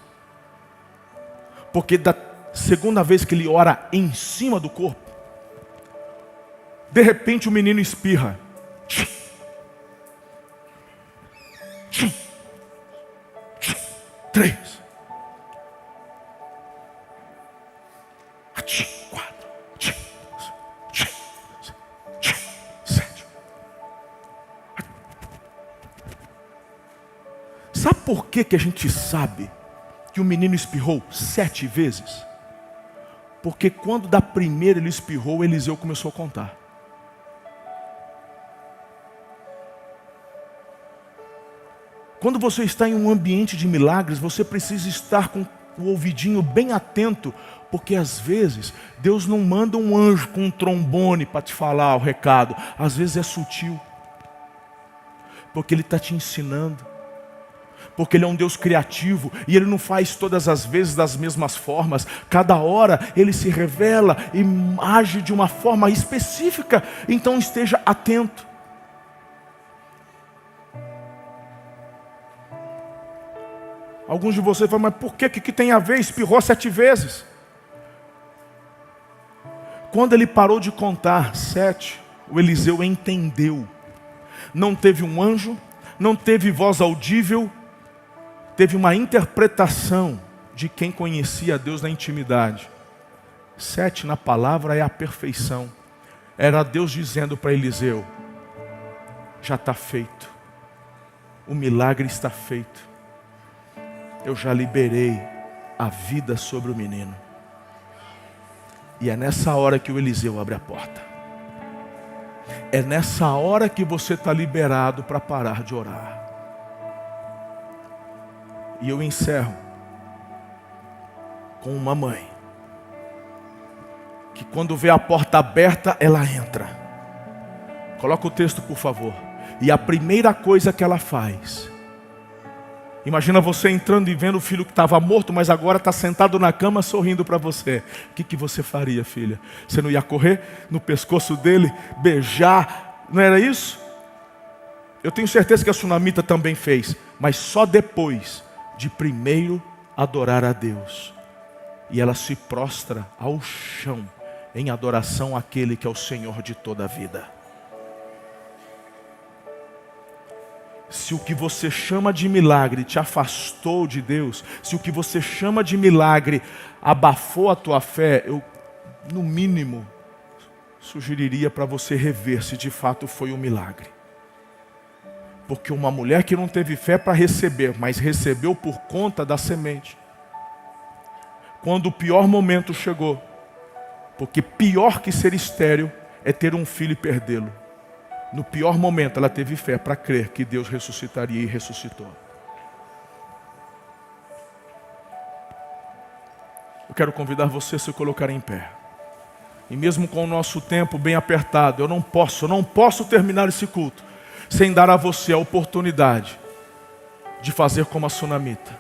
Porque da segunda vez que ele ora em cima do corpo, de repente o menino espirra. 3. 4, 7. Sabe por que a gente sabe que o menino espirrou 7 vezes? Porque quando da primeira ele espirrou, Eliseu começou a contar. Quando você está em um ambiente de milagres, você precisa estar com o ouvidinho bem atento, porque às vezes Deus não manda um anjo com um trombone para te falar o recado. Às vezes é sutil, porque Ele está te ensinando, porque Ele é um Deus criativo, e Ele não faz todas as vezes das mesmas formas. Cada hora Ele se revela e age de uma forma específica. Então esteja atento. Alguns de vocês falam, mas por que tem a ver? Espirrou 7 vezes. Quando ele parou de contar 7, o Eliseu entendeu. Não teve um anjo, não teve voz audível, teve uma interpretação de quem conhecia a Deus na intimidade. 7 na palavra é a perfeição. Era Deus dizendo para Eliseu: já está feito. O milagre está feito. Eu já liberei a vida sobre o menino. E é nessa hora que o Eliseu abre a porta. É nessa hora que você está liberado para parar de orar. E eu encerro com uma mãe que quando vê a porta aberta, ela entra. Coloca o texto, por favor. E a primeira coisa que ela faz, imagina você entrando e vendo o filho que estava morto, mas agora está sentado na cama sorrindo para você. O que você faria, filha? Você não ia correr no pescoço dele, beijar? Não era isso? Eu tenho certeza que a sunamita também fez, mas só depois de primeiro adorar a Deus. E ela se prostra ao chão em adoração àquele que é o Senhor de toda a vida. Se o que você chama de milagre te afastou de Deus, se o que você chama de milagre abafou a tua fé, eu, no mínimo, sugeriria para você rever se de fato foi um milagre. Porque uma mulher que não teve fé para receber, mas recebeu por conta da semente. Quando o pior momento chegou, porque pior que ser estéril é ter um filho e perdê-lo. No pior momento ela teve fé para crer que Deus ressuscitaria e ressuscitou. Eu quero convidar você a se colocar em pé. E mesmo com o nosso tempo bem apertado, eu não posso terminar esse culto sem dar a você a oportunidade de fazer como a sunamita.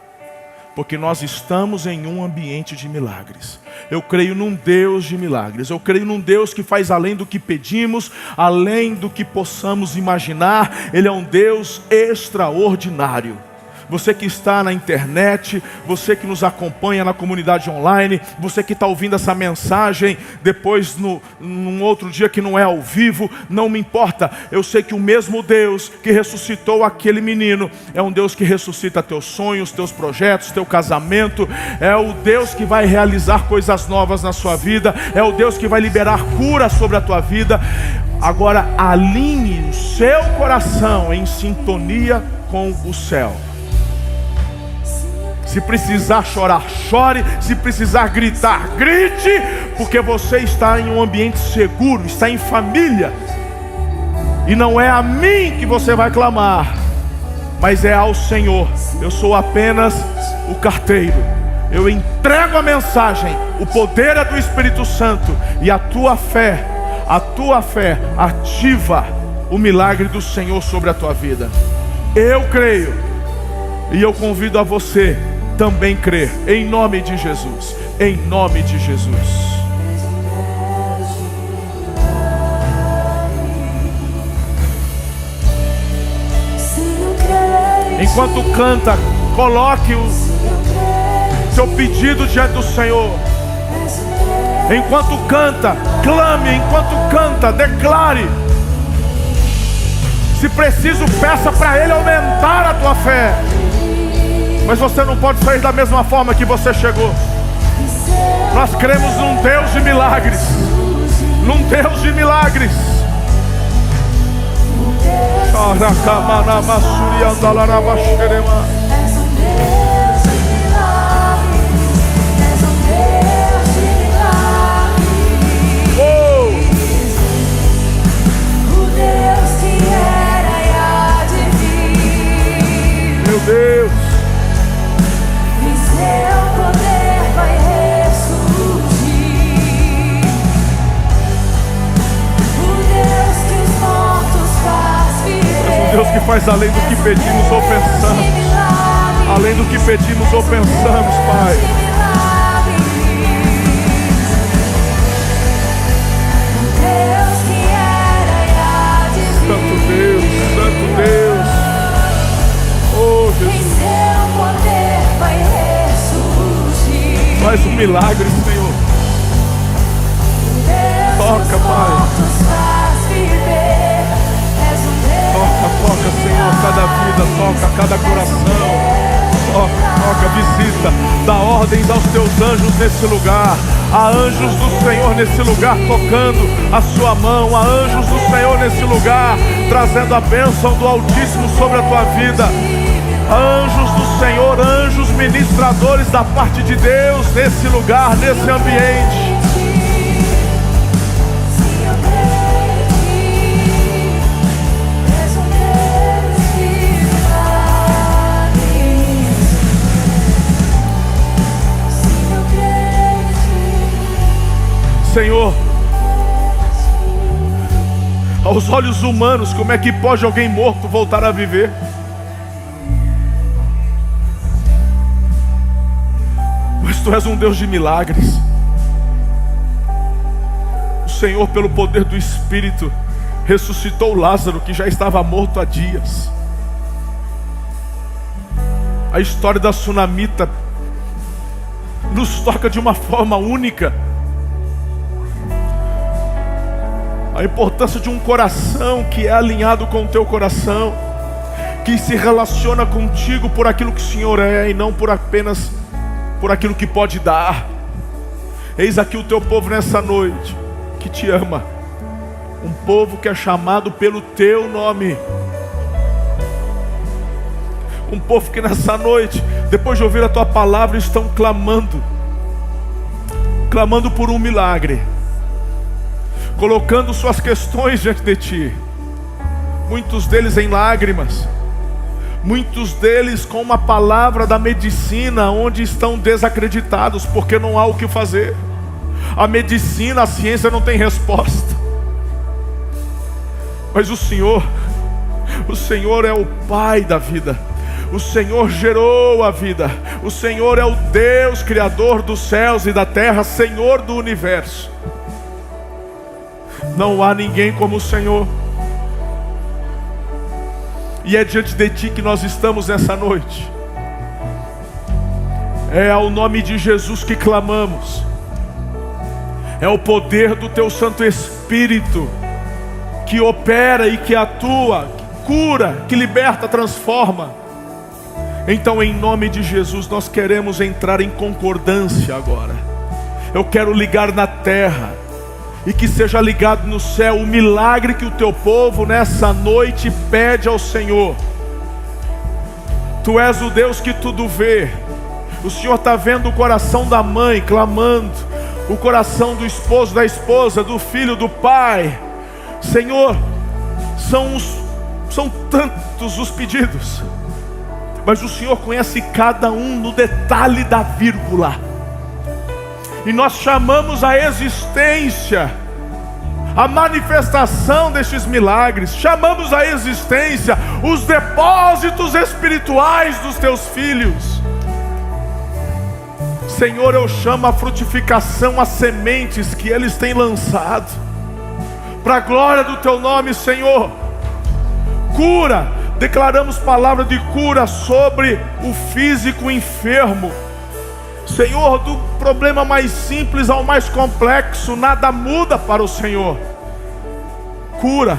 Porque nós estamos em um ambiente de milagres. Eu creio num Deus de milagres. Eu creio num Deus que faz além do que pedimos, além do que possamos imaginar. Ele é um Deus extraordinário. Você que está na internet, você que nos acompanha na comunidade online, você que está ouvindo essa mensagem depois num outro dia que não é ao vivo, não me importa. Eu sei que o mesmo Deus que ressuscitou aquele menino é um Deus que ressuscita teus sonhos, teus projetos, teu casamento. É o Deus que vai realizar coisas novas na sua vida. É o Deus que vai liberar cura sobre a tua vida. Agora alinhe o seu coração em sintonia com o céu. Se precisar chorar, chore. Se precisar gritar, grite. Porque você está em um ambiente seguro, está em família. E não é a mim que você vai clamar, mas é ao Senhor. Eu sou apenas o carteiro. Eu entrego a mensagem. O poder é do Espírito Santo. E a tua fé ativa o milagre do Senhor sobre a tua vida. Eu creio. E eu convido a você também crer, em nome de Jesus, em nome de Jesus. Enquanto canta, coloque o seu pedido diante do Senhor. Enquanto canta, clame. Enquanto canta, declare. Se preciso, peça para Ele aumentar a tua fé. Mas você não pode sair da mesma forma que você chegou. Nós cremos num Deus de milagres. Num Deus de milagres. Meu Deus. Deus que faz além do que pedimos ou pensamos. Além do que pedimos ou pensamos, Pai. Santo Deus, Santo Deus. Oh, Jesus. Faz um milagre, Senhor. Toca, Pai. Toca, Senhor, cada vida, toca cada coração. Toca, visita, dá ordens aos teus anjos nesse lugar. Há anjos do Senhor nesse lugar tocando a sua mão. Há anjos do Senhor nesse lugar trazendo a bênção do Altíssimo sobre a tua vida. Anjos do Senhor, anjos ministradores da parte de Deus nesse lugar, nesse ambiente. Senhor, aos olhos humanos, como é que pode alguém morto voltar a viver? Mas Tu és um Deus de milagres. O Senhor, pelo poder do Espírito, ressuscitou Lázaro, que já estava morto há dias. A história da sunamita nos toca de uma forma única. A importância de um coração que é alinhado com o teu coração, que se relaciona contigo por aquilo que o Senhor é e não por apenas por aquilo que pode dar. Eis aqui o teu povo nessa noite, que te ama. Um povo que é chamado pelo teu nome. Um povo que nessa noite, depois de ouvir a tua palavra, estão clamando por um milagre, colocando suas questões diante de ti. Muitos deles em lágrimas, muitos deles com uma palavra da medicina, onde estão desacreditados, porque não há o que fazer. A medicina, a ciência não tem resposta. Mas o Senhor é o Pai da vida. O Senhor gerou a vida. O Senhor é o Deus Criador dos céus e da terra, Senhor do universo. Não há ninguém como o Senhor. E é diante de Ti que nós estamos nessa noite. É ao nome de Jesus que clamamos. É o poder do Teu Santo Espírito que opera e que atua, que cura, que liberta, transforma. Então, em nome de Jesus, nós queremos entrar em concordância agora. Eu quero ligar na terra e que seja ligado no céu o milagre que o teu povo nessa noite pede ao Senhor. Tu és o Deus que tudo vê. O Senhor está vendo o coração da mãe clamando, o coração do esposo, da esposa, do filho, do pai. Senhor, são tantos os pedidos, mas o Senhor conhece cada um no detalhe da vírgula. E nós chamamos a existência, a manifestação destes milagres. Chamamos a existência os depósitos espirituais dos teus filhos. Senhor, eu chamo a frutificação, as sementes que eles têm lançado, para a glória do teu nome, Senhor. Cura, declaramos palavra de cura sobre o físico enfermo. Senhor, do problema mais simples ao mais complexo, nada muda para o Senhor. Cura,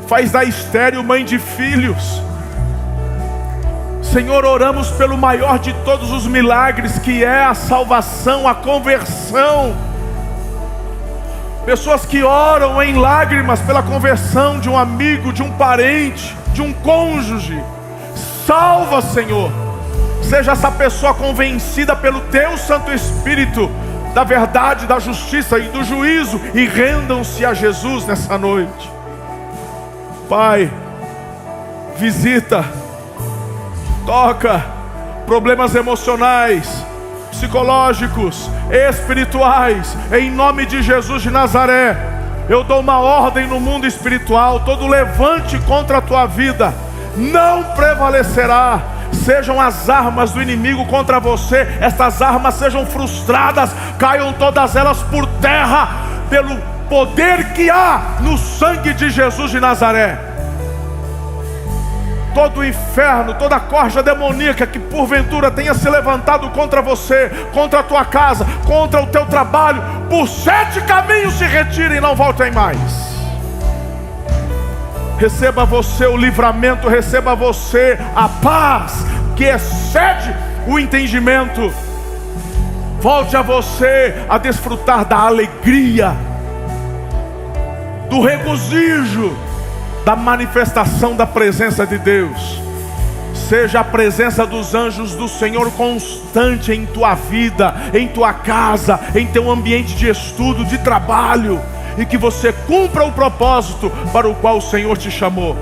faz da estéril mãe de filhos. Senhor, oramos pelo maior de todos os milagres, que é a salvação, a conversão. Pessoas que oram em lágrimas pela conversão de um amigo, de um parente, de um cônjuge. Salva, Senhor. Seja essa pessoa convencida pelo Teu Santo Espírito da verdade, da justiça e do juízo, e rendam-se a Jesus nessa noite. Pai, visita, toca problemas emocionais, psicológicos, espirituais, em nome de Jesus de Nazaré. Eu dou uma ordem no mundo espiritual: todo levante contra a tua vida não prevalecerá. Sejam as armas do inimigo contra você, estas armas sejam frustradas, caiam todas elas por terra, pelo poder que há no sangue de Jesus de Nazaré. Todo o inferno, toda a corja demoníaca que porventura tenha se levantado contra você, contra a tua casa, contra o teu trabalho, por 7 caminhos se retirem e não voltem mais. Receba você o livramento, receba você a paz que excede o entendimento. Volte a você a desfrutar da alegria, do regozijo, da manifestação da presença de Deus. Seja a presença dos anjos do Senhor constante em tua vida, em tua casa, em teu ambiente de estudo, de trabalho, e que você cumpra o propósito para o qual o Senhor te chamou.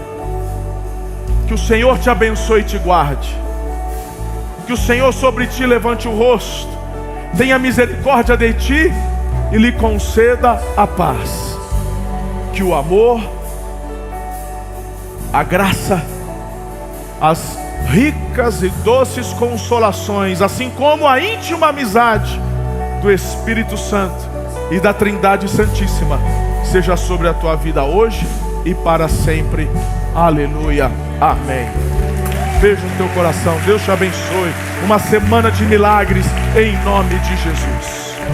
Que o Senhor te abençoe e te guarde. Que o Senhor sobre ti levante o rosto, tenha misericórdia de ti e lhe conceda a paz. Que o amor, a graça, as ricas e doces consolações, assim como a íntima amizade do Espírito Santo e da Trindade Santíssima, seja sobre a tua vida hoje e para sempre. Aleluia. Amém. Beijo no teu coração. Deus te abençoe. Uma semana de milagres em nome de Jesus.